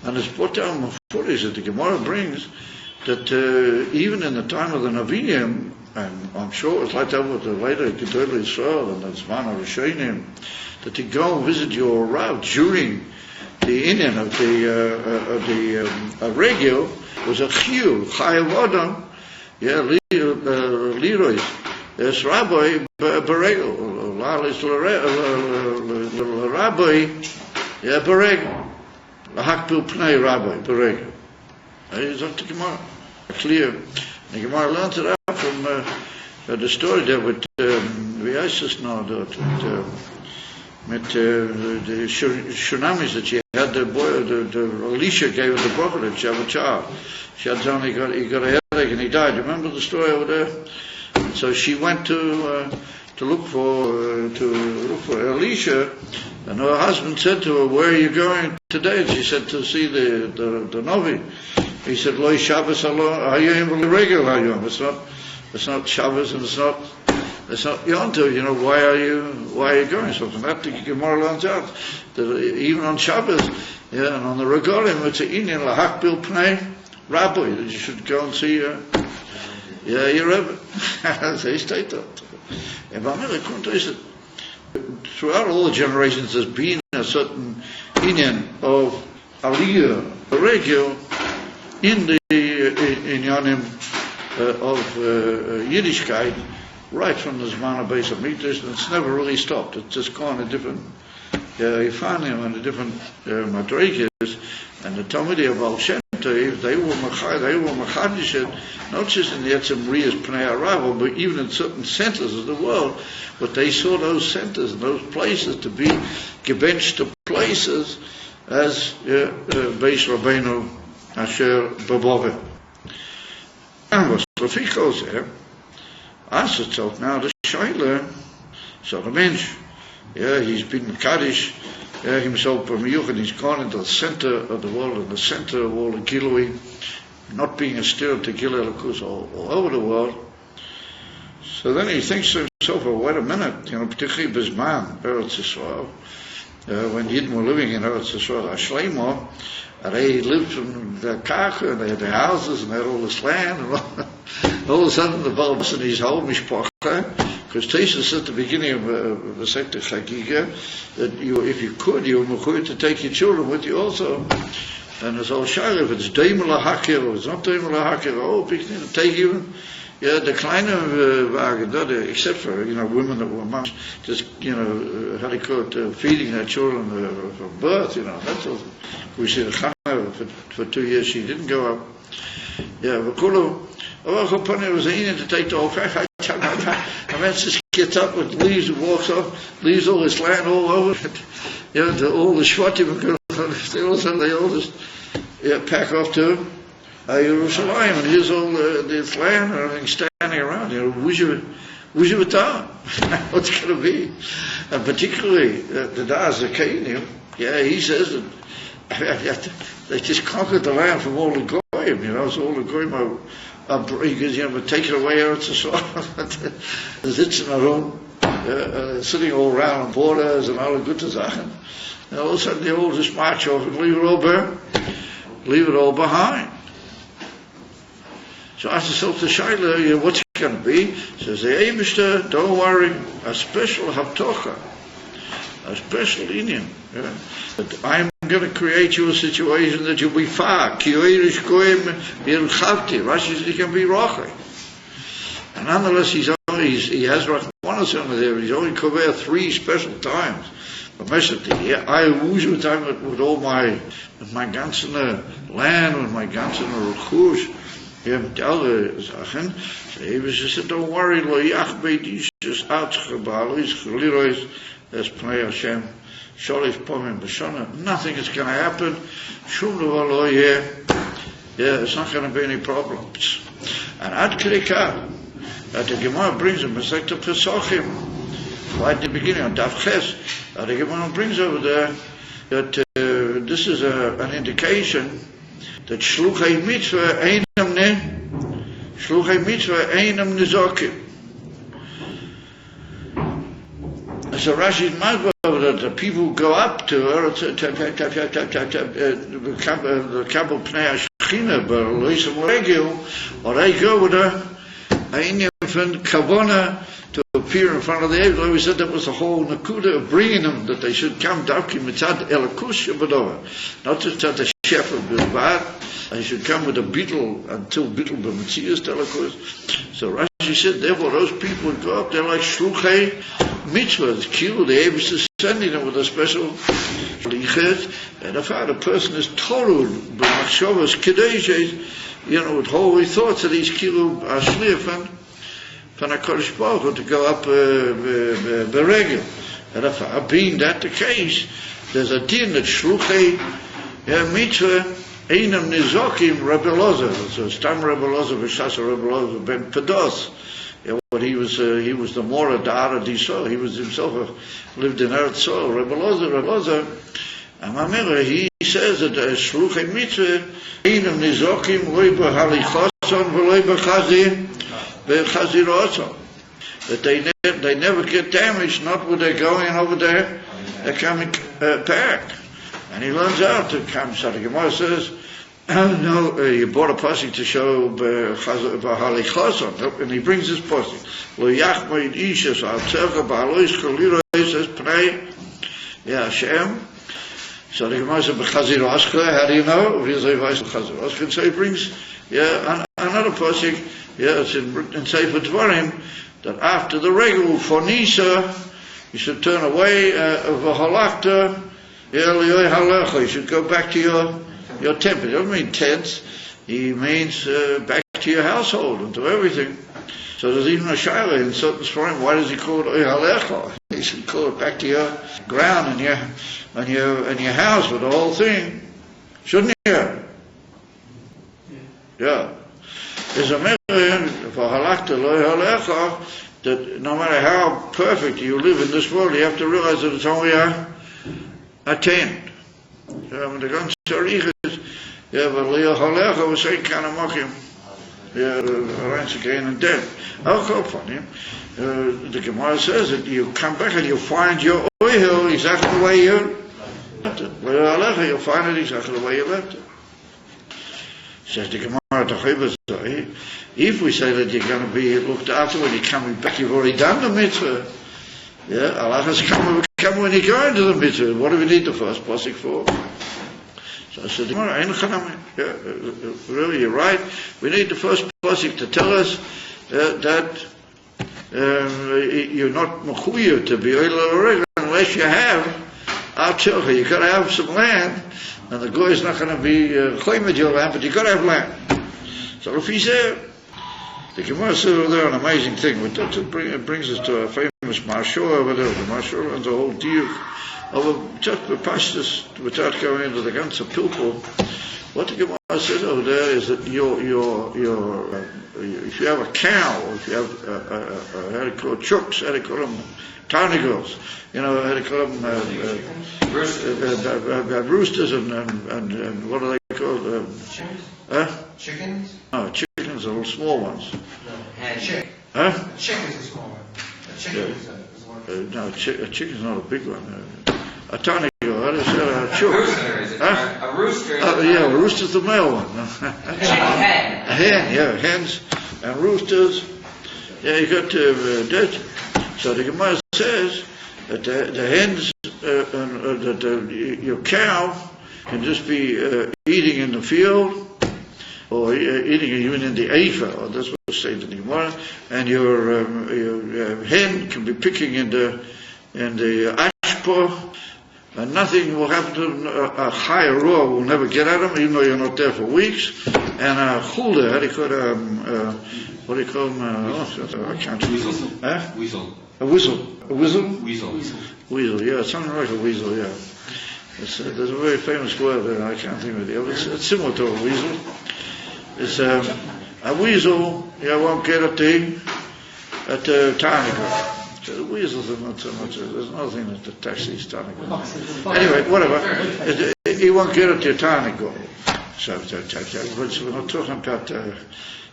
and it's brought down Mephoris that the Gemara brings, that even in the time of the Nevi'im, and I'm sure it's like that with the later Gedolei Yisrael and the Zman HaRishonim, that you go and visit your Rav during the Indian of the regio was a chiyuv, chayav adam, Leroy, it's Rabbi Beregel, Lalis Rabbi, Beregel, Lahakpil Pnei Rabbi Beregel. He's up to Gemara, clear. The Gemara learned it out from the story there with V'yaisis now, with the tsunamis that she had. The boy, the Elisha gave her the bracha that she had a child. She had only he got a headache and he died. You remember the story over there? And so she went to look for Elisha, and her husband said to her, "Where are you going today?" And she said, "To see the Novi." He said, "Lo Shabbos Hayom regular Hayom. It's not Shabbos, and it's not Yontif. You know, why are you going?" So from that the Gemara learns out that even on Shabbos, and on the Regalim, it's an Indian lahakbil pnei Rabbi, that you should go and see your Rebbe. They state that. And throughout all the generations, there's been a certain Indian of Aliyah, a regio, in the Inyanim of Yiddishkeit, right from the Zman of Beis HaMikdash, and it's never really stopped. It's just gone a different Yifanim and a different Madrigas, and the Talmidei of Baal Shem Tov, they were Machadish, not just in the Etzem Riyas Pnei Arav, but even in certain centers of the world. But they saw those centers and those places to be gebenched places as Beis Rabbeinu Asher Babove. And was Rafik goes there, asks itself now the Shaila, so the Mensch, he's been Kaddish himself from Yuchan, he's gone into the center of the world, in the center of all the Gilui, not being a stir to Gilui Lakus all over the world. So then he thinks to himself, well, wait a minute, particularly Bisman, Eretz Yisrael, when Yidden were living in Eretz Yisrael, Ashleimo, and they lived from the Kacha, and they had their houses, and they had all this land, and all of a sudden the Balbus and his whole Mishpacha, because Tesa said at the beginning of the sector Chagiga, that if you could, you were mechuyev to take your children with you also. And it's all shayla, if it's Daimel HaHakir, or it's not Daimel HaHakir, to take even, the kleine wagen, except for, women that were moms, just, how do you call it, feeding their children from birth, that's all. We see the Chana, for 2 years she didn't go up. V'kulu, it was easy to take the whole fact. A man just gets up with leaves and walks off, leaves all this land all over, all the Shvatim, all of a sudden they all just pack off to Yerushalayim, and here's all this land and everything standing around, who's your town? What's going to be? And particularly the Das Zakainim, he says that they just conquered the land from all the Goyim, so all the Goyim are because, take it away, Eretz Yisrael. The Zitzen Aron, sitting all around on borders and all the good Sachen. And all of a sudden they all just march off and leave it all behind. So I asked myself to Shaila, what's going to be? Says the Eibishter, don't worry, a special haftocha, a special Indian. Yeah. That I'm going to create you a situation that you'll be far. Ki oirish goyim yirchavti. Rashi says he can be rochai. And nonetheless, he has Rachmanas over there. He's only covered 3 special times. But I usually time with all my ganzen land, with my ganzen ruchush. Mit alle Sachen. She said, don't worry, lo yachbei dishes outgebal is gelirois as pnei Hashem sholish pomim b'shana. Nothing is going to happen. Shum davar lo yeh. Yeah, it's not going to be any problems. And ad krika, that the Gemara brings him, it's like the Pesachim, right at the beginning on Daf Ches. The Gemara brings over there that this is an indication that Shluchei Mitzvah einam nizokim. So Rashi's Mazba that the people who go up to her, the Kabul Pnei Hashchina, but Loisam Regil, or they go with her, Einam from Kavona to appear in front of the Eivla. We said that was the whole Nakuda of bringing them, that they should come Davki Mitzad Elakush Yabadova, not just at the chef of Bilbad. They should come with a beetle until beetle b'metzias telekus. So Rashi said, therefore, those people who go up, they're like shluchei mitzvahs. Kill the Abbas is sending them with a special shlichet. And if the person is total b'machshavas kedeshes, with holy thoughts that he's kilu ashliach from HaKadosh Baruch Hu to go up beregel. And if being that the case, there's a din that shluchei mitzvah. Einam nizokim Rebbe Lozer, so Stam Rebbe Lozer v'shas Rebbe Lozer ben Pedos. What he was the Mora Dara Diso. He was himself lived in Eretz Soil. Rebbe Lozer, and he says that Shluchei Mitzvah Einam nizokim loy b'halichoson v'loy b'chazirotson. That they never get damaged, not when they're going over there, they're coming back. And he learns out to come. So the Gemara says, no, you bought a pasuk to show b'halichoson, and he brings this pasuk. Lo yachmeid ishes al tzercha b'halois cholirois es pnei Hashem. So the Gemara says, b'chaziroscha, how do you know? So he brings another pasuk. It's in Sefer Dvarim that after the regular fornisa, you should turn away v'halachta. You should go back to your tent. It doesn't mean tents. He means back to your household and to everything. So there's even a shaila in certain Sforim. Why does he call it Oyhalecha? He should call it back to your ground and your house with the whole thing, shouldn't you? Yeah. There's a method for halakha loyhalecha that no matter how perfect you live in this world, you have to realize that it's only a tent. The gun sarich is, but Leo Halecha was saying kind of mocking. Runs again and dead. I'll go for him. The Gemara says that you come back and you find your oil exactly the way you left it. Leo Halecha, you'll find it exactly the way you left it. Says the Gemara, if we say that you're going to be looked after when you're coming back, you've already done the mitzvah. Allah has come when you go into the mitzvah. What do we need the first pasuk for? So I said, really, you're right. We need the first pasuk to tell us that you're not mechuyev to be oil unless you have al-chilcha. You've got to have some land, and the goy is not going to be choymed your land, but you've got to have land. So if he's there, the Gemara says over there an amazing thing. It brings us to a famous Marshur over there. The Marshur and the whole deal of just the pastors without going into the ganze pilpul. What the Gemara says over there is that if you have a cow, or if you have how do you call it, chooks, how do you call them, tiny girls, how do you call them, roosters and what are they called? Chickens? No, chickens are little small ones. No, chicken. Huh? Chicken's a small one. A chicken is no, a chicken's not a big one. A tiny girl, how do you say a chook? A rooster, is it? A rooster. A rooster's the male one. A hen. A hen, hens and roosters. Yeah, you got that. So the Gemara says that the hens, that your cow can just be eating in the field, or eating even in the Eifa, or that's what it says in the Gemara, and your hen can be picking in the ashpo, and nothing will happen to them. A higher raw will never get at them, even though you're not there for weeks. And a chulda, how do you call it? What do you call them? I can't. Weasel. Huh? Weasel. A whistle. A whistle? Weasel. Weasel, yeah, something like a weasel, yeah. There's a very famous word there, I can't think of it. It's similar to a weasel. It's a weasel, you won't get at the Tarnica. The weasels are not so much, there's nothing that attacks these Tarnica. Anyway, whatever. You won't get at your Tarnica. So, we're not talking about,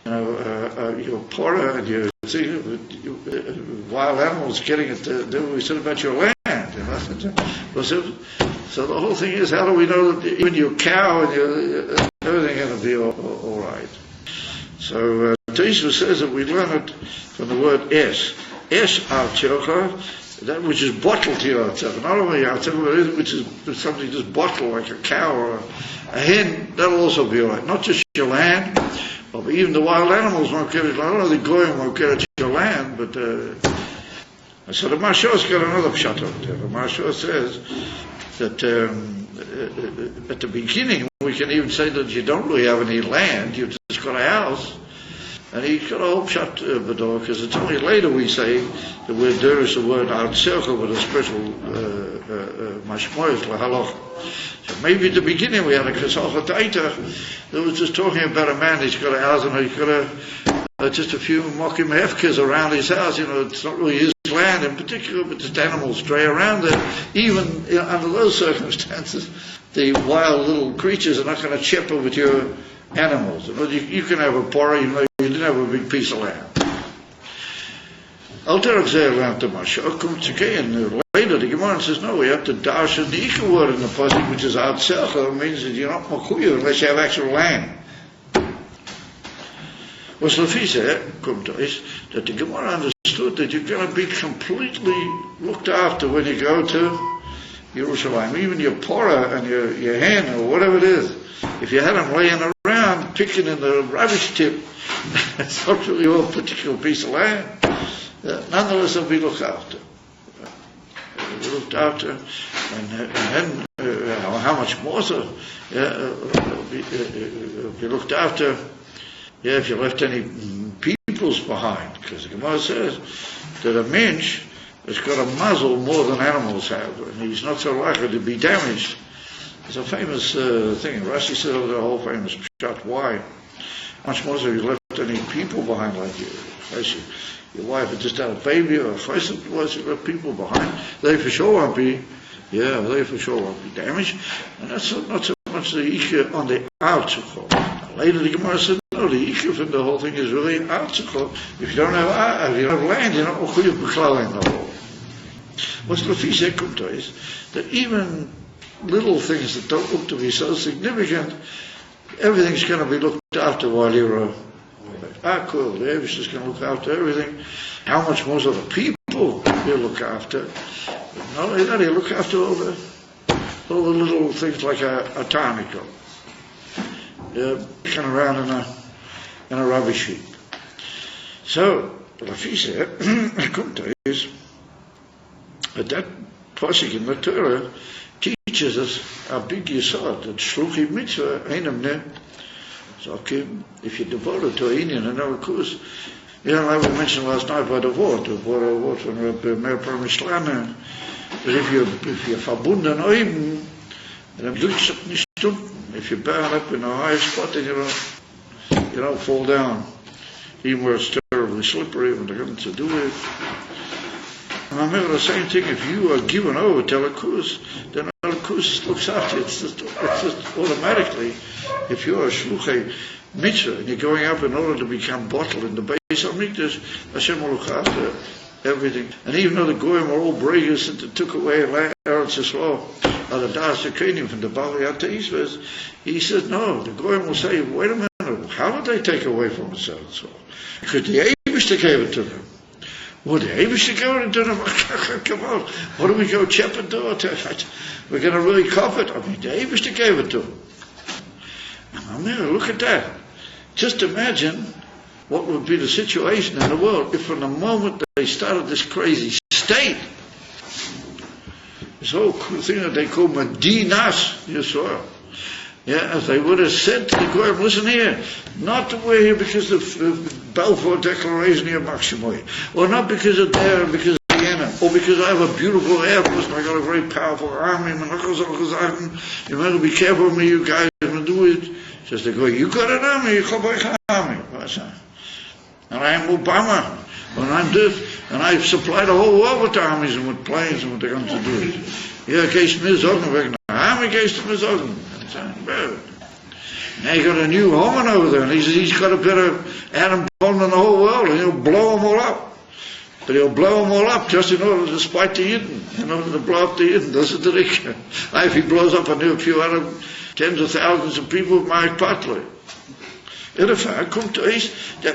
your pora and your wild animals getting at we said about your land. So the whole thing is, how do we know that even your cow and everything going to be all right? So Tosfos says that we learn it from the word es artiocha, that which is bottled to your artiocha. Not only artiocha, which is something just bottled like a cow or a hen. That'll also be all right. Not just your land, but even the wild animals won't get it. Not only the goyim won't get at your land, but so the Maharshah's got another pshat over there. The Maharshah says that at the beginning we can even say that you don't really have any land, you've just got a house. And he's got a whole pshat b'dor, because it's only later we say that there is the word artzecha with a special mashmoyes lahaloch. So maybe at the beginning we had a kasach taita that was just talking about a man, he's got a house and he's got just a few mokim hefkes around his house. It's not really his land in particular, but just animals stray around there. Even under those circumstances, the wild little creatures are not going to chip with your animals. You can have a pora even though you didn't have a big piece of land. Alterach zeh around the Maharshah comes again later. The Gemara says no, we have to dash the Ika word in the pasuk, which is outselcha. It means that you're not makuya unless you have actual land. What's the fisa come to is that the Gemara understood that you're going to be completely looked after when you go to Yerushalayim. Even your pora and your hen or whatever it is, if you had them laying around picking in the rubbish tip, it's not really a particular piece of land. Nonetheless, they'll be looked after. They'll be looked after, and then how much more so? They'll be looked after. Yeah, if you left any peoples behind, because the Gemara says that a mensch has got a muzzle more than animals have, and he's not so likely to be damaged. It's a famous thing. Rashi said over the whole famous shot. Why? Much more so if you left any people behind, like your wife had just had a baby, or first it was, you left people behind. They for sure won't be. Yeah, they for sure won't be damaged. And that's not so much the ikha on the outside. Later the Gemara said, no, the ikha from the whole thing is really outside. If you don't have land, you're not going to be clothing the whole. What's the fisa come to is that even little things that don't look to be so significant, everything's going to be looked after while you're cool. The Avish is going to look after everything. How much more so the people you look after? Not only that, you look after all the little things like a tarnico. Kind around in a rubbish heap. So the Lafisa Kumta is that pasuk in the Torah teaches us a big yesod that shluchi mitzvah einam. So okay, if you're devoted to a Indian, and of course, like we mentioned last night by the word from Rabbi Meir Parmishlana, that if you're verbunden oben, then if you're bound up in a high spot, then you don't fall down, even where it's terribly slippery and they're going to do it. And I remember the same thing, if you are given over to Elikus, then Elikus looks after you. It's just automatically, if you're a shluchei mitzvah and you're going up in order to become bottled in the base of Mikdash, Hashem will look after everything. And even though the Goyim are all breakers that took away Eretz Yisrael, the Das Kenim from the Bali Ateistas, he says, no, the Goyim will say, wait a minute, how did they take away from us? Because the Eibishter gave it to them. Well, the Eibishter gave it to them. Come on, what do we go chip and do? We're going to really cop it. I mean, the Eibishter gave it to them. I mean, look at that. Just imagine what would be the situation in the world if from the moment they started this crazy state, this whole thing that they call Medinas Yisrael, yeah, if they would have said to the Goyim, listen here, not to we're here because of the Balfour Declaration here, Maximoy, or not because of there, because of Vienna, or because I have a beautiful air force and I got a very powerful army, you better be careful with me, you guys, and do it. Says the Goyim, you got an army, you got an army. And I am Obama, and I'm this, and I supply the whole world with armies and with planes and what they're going to do. Yeah, case mir sagen, wegen der Army case mir sagen. Now you got a new Homan over there, and he's got a better atom bomb than the whole world, and he'll blow them all up. But he'll blow them all up just in order to spite the Yidden, in order to blow up the Yidden. That's the trick. If he blows up a few other tens of thousands of people with my partly. If I come to East, you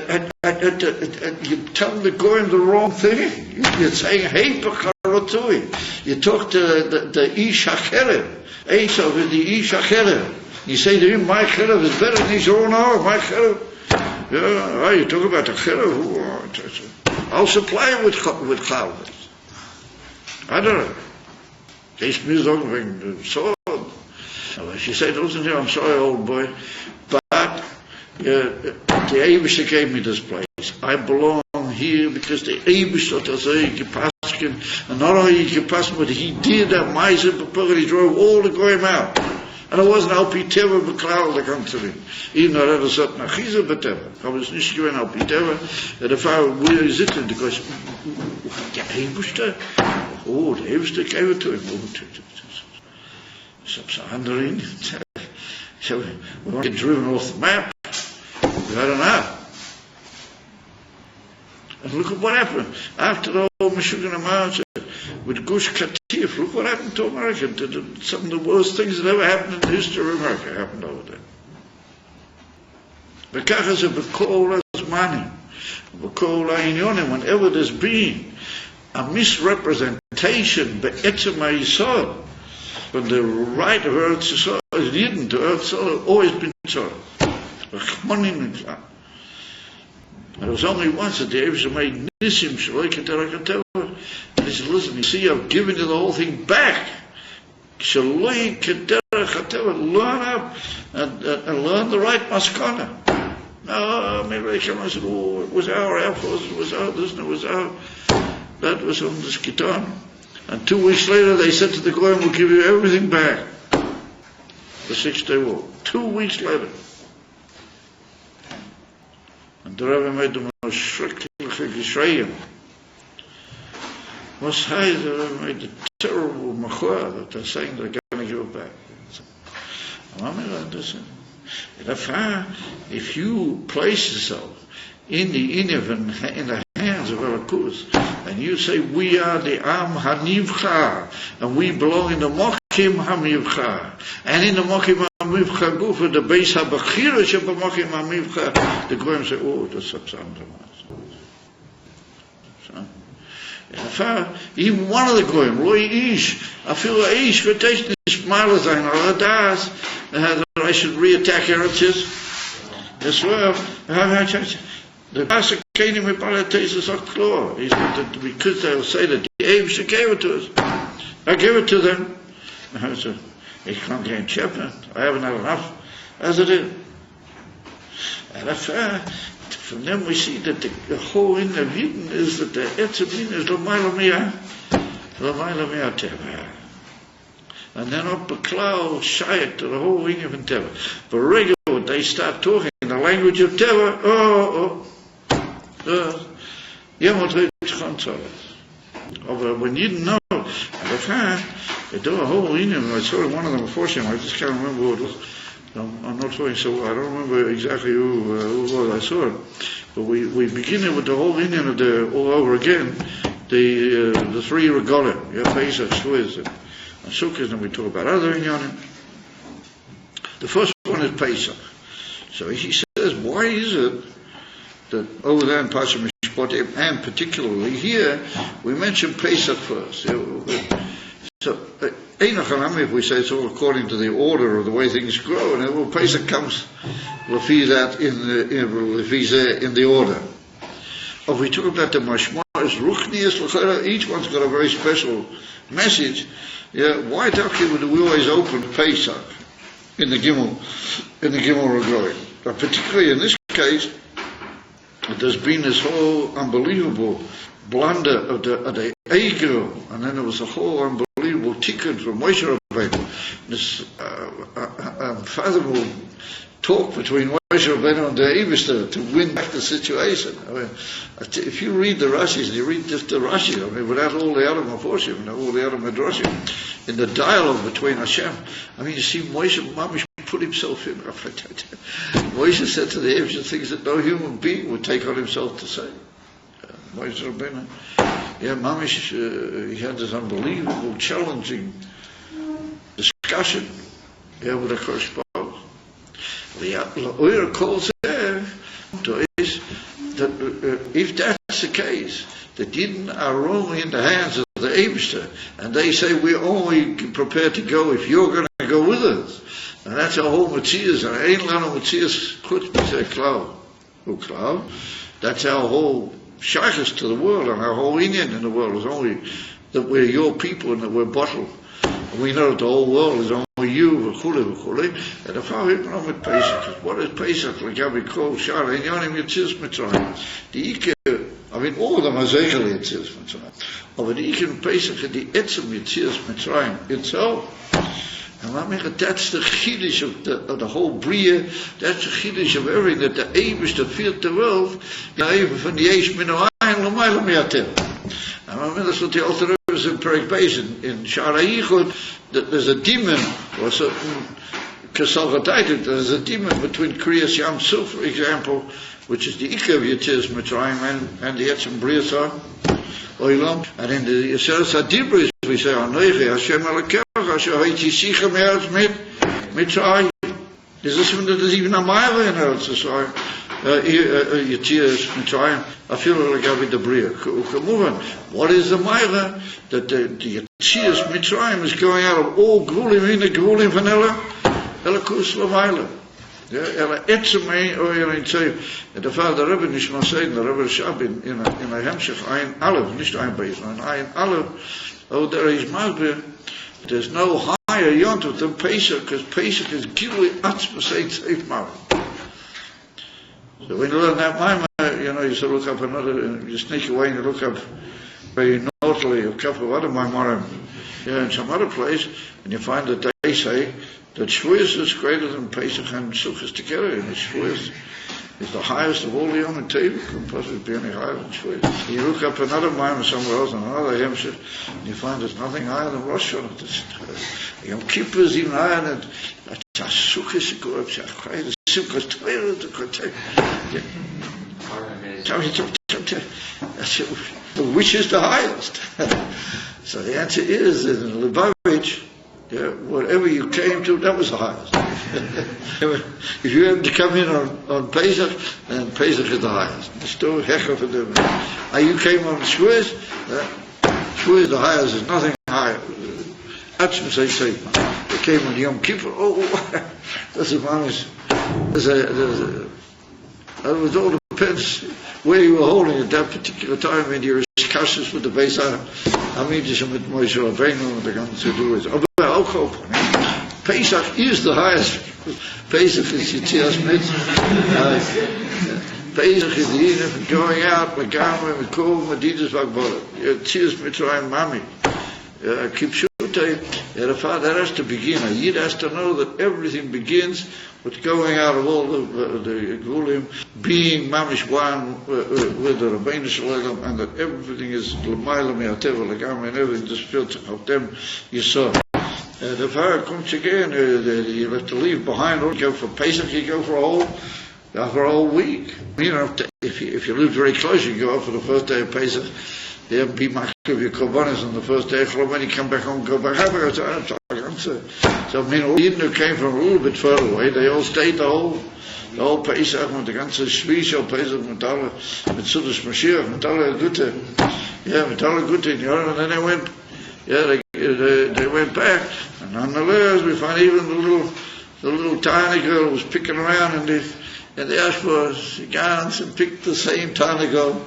tell the Goyim the wrong thing. You're saying, hey, Pekaratui. You talk to the Ish HaKerev. Esav is the Ish HaKerev. You say to him, my Kerev is better than his own hour. My Kerev. Yeah, you talk about the Kerev. I'll supply it with clouds. I don't know. Case me wegen sword. She said, listen here, I'm sorry, old boy, but the Eibishter gave me this place. I belong here because the Eibishter has gepasst, and not only he gepasst, but he did that Meiser, he drove all the Goyim out. And it wasn't Alpi Teva Beklal that come to me. Even though that was a Nachiza Beteva. I was nicht gewinn Alpi Teva. And if I were sitting, because the Eibishter, oh, the Eibishter gave it to him. Some andere in. So we want to get driven off the map. We had an out. And look at what happened. After the whole Meshuggah March with Gush Katif, look what happened to America. Some of the worst things that ever happened in the history of America happened over there. Bekach is a Bekol Azmani, Bekol Ainyonim, whenever there's been a misrepresentation, Be'etzem HaYisod, but the right of Eretz Yisrael is hidden to Eretz Yisrael, always been so. It was only once that the Eibishter made Nisim Shaloi Ketera Ketera. And he said, listen, you see, I've given you the whole thing back. Shaloi Ketera Ketera, learn up and learn the right Maskana. No, maybe they come and said, oh, it was our Air Force, it was our this, and it was our... That was on the Skitan. And 2 weeks later, they said to the Goyim, we'll give you everything back. The 6-day war. 2 weeks later. And the Rebbe made the most schreckliche Geschreien. Was the Rebbe made the terrible machua that they're saying they're going to give it back. If you place yourself in the hands of Elokus, and you say, we are the Am HaNivcha, and we belong in the Mokim HaMivcha, and in the Mokim HaMivcha Gufa, the Beis HaBachira Sheba Mokim HaMivcha, the Goyim say, oh, that's absurd. Even one of the Goyim, Loi Ish, I feel Ish, V'tesh Nishmala Zayin, or das, that I should re-attack Eretz Yisrael. The Pastor came in with Palatesis are clear. He said that because they'll say that the Eibishter gave it to us. I gave it to them. I said, I can't get shepherd. I haven't had enough as it is. And from them we see that the whole in the Yidden is that the Etzebin is L'mayla Miyah Teva. And then up a cloud shayak to the whole wing of Teva. But regular, they start talking in the language of Teva. Jemand redet ganz alles. Aber when you know, they do a whole union. I saw one of them before him. I just can't remember who it was. I'm not talking so. I don't remember exactly who it was. I saw it. But we begin it with the whole union of all over again. The three regalim. Pesach, Shavuos, and Sukkot, and we talk about other inyanim. The first one is Pesach. So he says, why is it that over there in Pasha Mishpatim, and particularly here, we mention Pesach first. So, if we say it's all according to the order of the way things grow, and well, Pesach comes lefi that in the order. If we talk about the mashmas, ruchnias, each one's got a very special message. Yeah, why do we always open Pesach in the Gimel Regoim? But particularly in this case, there's been this whole unbelievable blunder of the Egel, and then there was a whole unbelievable tikkun from Moshe Rabbeinu. This unfathomable talk between Moshe Rabbeinu and the Eibishter to win back the situation. I mean, if you read the Rashis, and you read just the Rashi, I mean, without all the other Meforshim, all the other Midrashim, in the dialogue between Hashem, I mean, you see Moshe Mamish put himself in. Moshe said to the Eibishter things that no human being would take on himself to say. Moshe Rabbeinu, yeah, Mamish, he had this unbelievable, challenging discussion, yeah, with the Kosh Baruch. The Oyer calls there is that if that's the case, the Yidden are only in the hands of the Eibishter, and they say we're only prepared to go if you're going to go with us. And that's our whole Metzias, and Ein Lanu Metzias Chutz B'Zeh Klal. That's our whole shaykhs to the world, and our whole Inyan in the world is only that we're your people and that we're bottled. And we know that the whole world is only you, v'chule. And if I hit on with Pesach, what is Pesach? Like Abby Kol, Shar, and Yonim Yitzis Mitzrayim. The Ike, I mean, all of them are Zeichel Yitzis Mitzrayim. But the Ike in Pesach is the Etzem Yitzis Mitzrayim itself. And I mean, that's the chiddush of the whole bria. That's the chiddush of everything that the Eibush that filled the world. Even from the Eish Mino Ayin L'mayla Miyatem. And I mean, that's what the Alter Rebbe is in Perek Beis in Shara Yichud, that there's a demon or a certain Kesalvataitik. There's a demon between Kriyas Yam Suf, for example, which is the Ike of Yitzis Mitzrayim and the Etzem Briasar Oilam. And in the Yisrael Sadibris we say, Anoichi Hashem Elokeh Asher Haiti Sicha Me'eretz Mitzrayim. Is this one that is even a Ma'ava in Eretz Yisrael? Yitzis Mitzrayim, Afilu L'gavi Debriya. Ukamuvan. What is the Ma'ava? That the Yitzis Mitzrayim is going out of all Gvulim in the Gvulim van Elakus L'mayla. Ela Etzemei or Ela Intzei. And the Father Rebbe Nishma said, the Rebbe Shab in a Hemshech Ayin Aleph, nicht Ayin Beis, Ayin Aleph. Oh, there is Masber. There's no higher yontif than Pesach, because Pesach is Gilui Atzma Seif Mara. So when you learn that Maimah, you know, you sort of look up another, you sneak away and you look up very naughtily a couple of other Maimarim, in some other place, and you find that they say that Shavuos is greater than Pesach and Sukkot together, and Shavuos is the highest of all the Yom Tov, couldn't possibly be any higher than Shavuos. You look up another Maimah somewhere else, and another Hemshech, and you find there's nothing higher than Rosh Hashanah. Yom Kippur is even higher than Sukkot is good, Sukkot which is the highest? So the answer is that in Lubavitch, whatever you came to, that was the highest. If you had to come in on Pesach, then Pesach is the highest. It's still hecker for them. You came on Shavuos, Shavuos is the highest, there's nothing higher. That's what they say. They came on Yom Kippur, that's a mamish. It all depends where you were holding at that particular time, and you're cautious with the Beis Hamikdash and with Moshe Rabbeinu, and they're going to do it. Pesach is the highest. Pesach is Yitzias Mitzvah. Pesach is the Eden going out, Megamah, Mekom, Medidas, Vagbola. Yitzias Mitzvah and Mami. Kipshutei, the Father has to begin. A Yid has to know that everything begins with going out of all the Gulim, being Mamish one with the Rabbeinu Shalom, and that everything is L'mayla Me'ateva L'gam, and everything just feels of them Yisrael. The fire comes again, you have to leave behind, you go for Pesach, you go for a whole week. You know, if you live very close, you go out for the first day of Pesach, you be makriv your korbanos on the first day, when you come back home, go back. So I mean, all the Yidden who came from a little bit further away, they all stayed the Oh, Pesach, mit der ganzen Schwieger, Pesach, mit Sudas Mashiach, mit aller Gute. Yeah, mit aller Gute, you know, and then they went back. And nonetheless, we find even the little tiny girl was picking around, and they asked for cigars and picked the same tiny girl.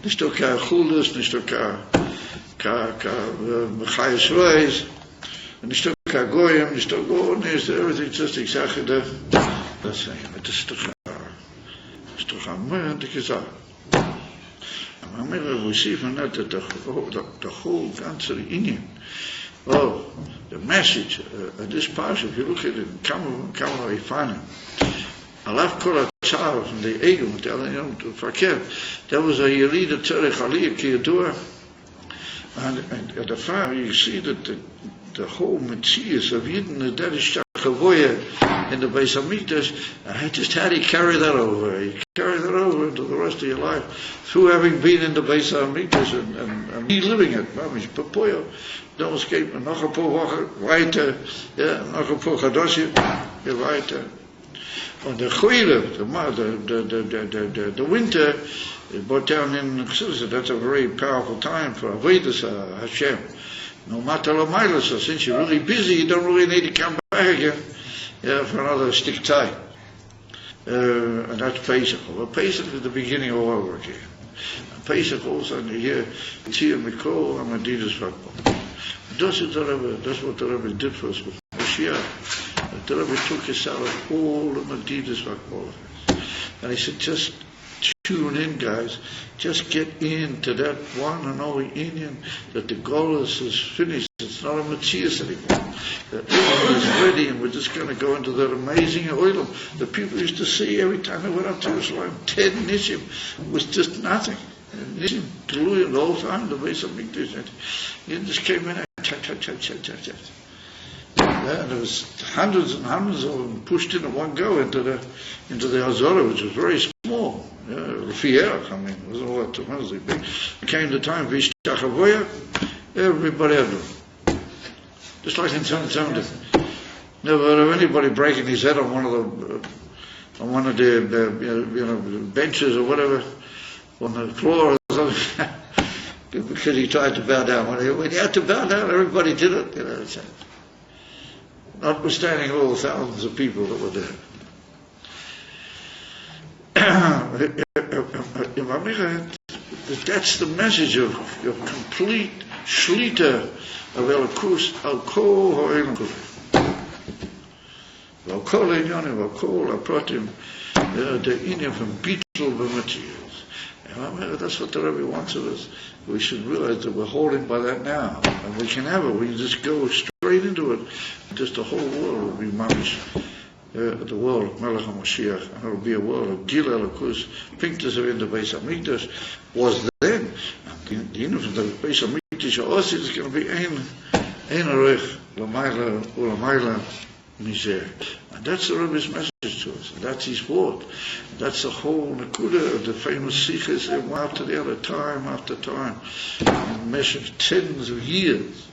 Nicht doch kein Chuldus, nicht doch kein Mechayes Reis, nicht doch kein Goyim, nicht doch Goyim, everything just exactly the same. It is doch a moeilijke zaak. Maar we zien van that the whole ganze Indian, the message, this passage, if you look at it, come we find it. Alaf kol hatzar from the ego, telling him to verkeerd. That was a Yerida Tzarech Aliyah Kiyadua. And at the far you see that the whole Metzias of Yidden, that is Shachavoya in the Beis HaMikdash, I just had to carry that over. You carry that over into the rest of your life through having been in the Beis HaMikdash and reliving it. Mamish Papoyo, don't escape. Noch een paar wochen weiter, ja, nog een paar Chadashim, weiter. On the Choyle, the winter, brought down in Chassidus, that's a very powerful time for Avodas Hashem. No matter the miles, so since you're really busy, you don't really need to come back again, for another stick time. And that's Pesach. Well, Pesach is the beginning all over again. And Pesach also, and you hear Tzia Mikol and Adidas Vakbol. That's what the Rebbe did for us with Mashiach. The Rebbe took us out of all the Medidas Vakbol. And he said, just tune in, guys. Just get into that one and only Indian that the Golus is finished. It's not a Matthias anymore. The oil is ready, and we're just going to go into that amazing oil that people used to see every time they went up to Jerusalem. 10 Nishim was just nothing. Nishim, Tuluya, the whole time, the base of Mikdash. He just came in and chat. Yeah, there was hundreds and hundreds of them pushed in at one go into the Hazorah, which was very small. Rafiach, I mean, it wasn't all that tremendously big. It came the time for Ishtachavoya, everybody had them. Just like in 1770. Never heard of anybody breaking his head on one of the benches or whatever, on the floor or something, because he tried to bow down. When he had to bow down, everybody did it. You know, notwithstanding all the thousands of people that were there. That's the message of complete shlita of Elokus al kol ha'elam kulei. Al kol inyanim, al kol apratim, the inyan from bittul b'matziyos. That's what the Rebbe wants of us. We should realize that we're holding by that now, and we can have it. We can just go straight into it. Just the whole world will be mamish. The world of Melech HaMashiach, and it will be a world of Gil Elokus. Pinktas of in the Beis HaMikdash was then. And the end of the Beis HaMikdash also is going to be ein arech l'mayla u'l'mayla mizeh. And that's the Rebbe's message to us. And that's his word. That's the whole Nakuda of the famous Sikhs, one after the other, time after time, in measured tens of years.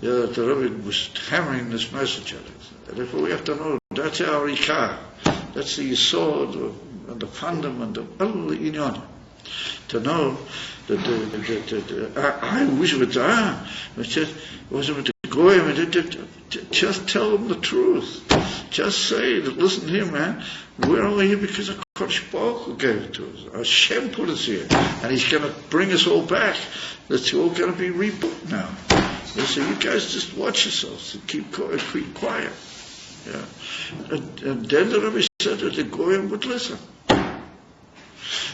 The Rebbe was hammering this message at us. And therefore we have to know that's our Ikar. That's the sword and the fundament of all the Inyan. To know that I wish it was with the Goyim, just tell them the truth. Just say that, listen here, man, we're only here because of Kodesh Baruch Hu gave it to us. Hashem put us here, and He's going to bring us all back. It's all going to be rebuilt now. So you guys just watch yourselves and keep quiet. Yeah. And then the Rebbe said that the Goyim would listen.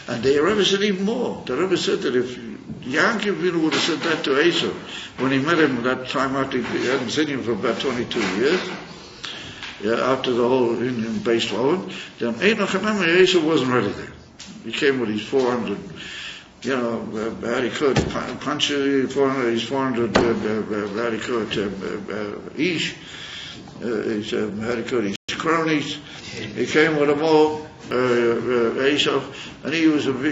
And the Rebbe said even more. The Rebbe said that if Yankee would have said that to Esau when he met him that time after he hadn't seen him for about 22 years, after the whole Indian-based war, then Enoch and Esau wasn't ready then. He came with his 400, how he could punch 400, his 400, how he could, ish, how he could, his cronies. He came with them all, Esau, and he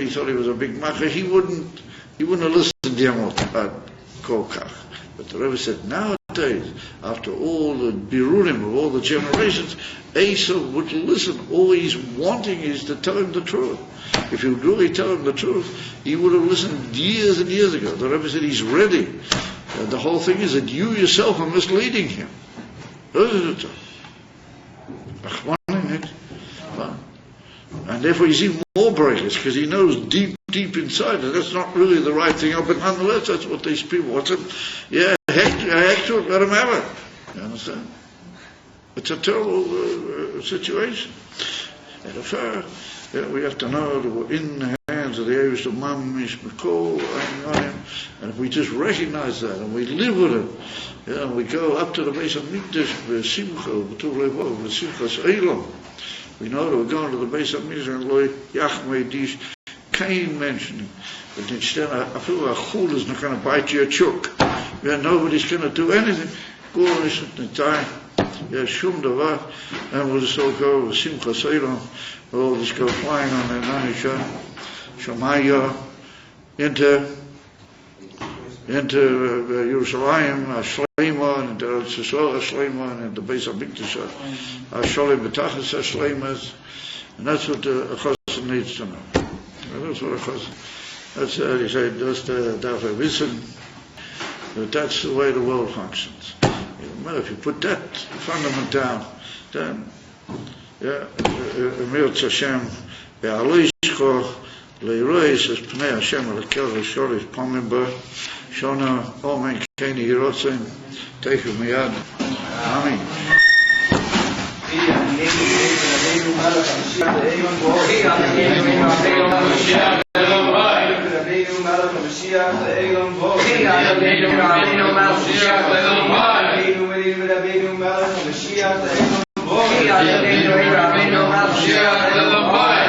thought he was a big macher. He wouldn't have listened to him about Kolkach. But the Rebbe said, nowadays days, after all the birurim of all the generations, Esau would listen. All he's wanting is to tell him the truth. If he would really tell him the truth, he would have listened years and years ago. The Rebbe said he's ready. The whole thing is that you yourself are misleading him. And therefore he's even more breakers, because he knows deep inside that that's not really the right thing. But nonetheless, that's what these people want. Yeah, heck to it, let him have it. You understand? It's a terrible situation. And if we have to know that we're in the hands of the Eibush of Mamish Mikol, and if we just recognize that and we live with it, and we go up to the base of Mikdash, V'simcha, B'tuv Levo, V'simchas Eilam, we know that we're going to the base of Mikdash and Loi Yachmei Dish, Cain mentioning that instead I feel a chul is not going to bite your chook. Nobody's going to do anything. Go in time. Shum davar, and we'll just all go with Simcha Seilam, we'll just go flying on the Nanisha, Shamaya, into Yerushalayim, Shleima, and into Eretz Yisrael, Shleima, and into Beis HaMikdash, Sholem B'tachas Shleimas, and that's what a chassan needs to know. That's what a chassan. That's he said. Just darf wissen that that's the way the world functions. Well, if you put that fundament down, then, Emir Tzashem, Be'alishko, Leirois, es Pnei Hashem, Alakel, Shorish, Pomimba, Shona, Omen, Keni, Hirotzim, Teichu Miyad. Amen. Rabbeinu Melech HaMashiach,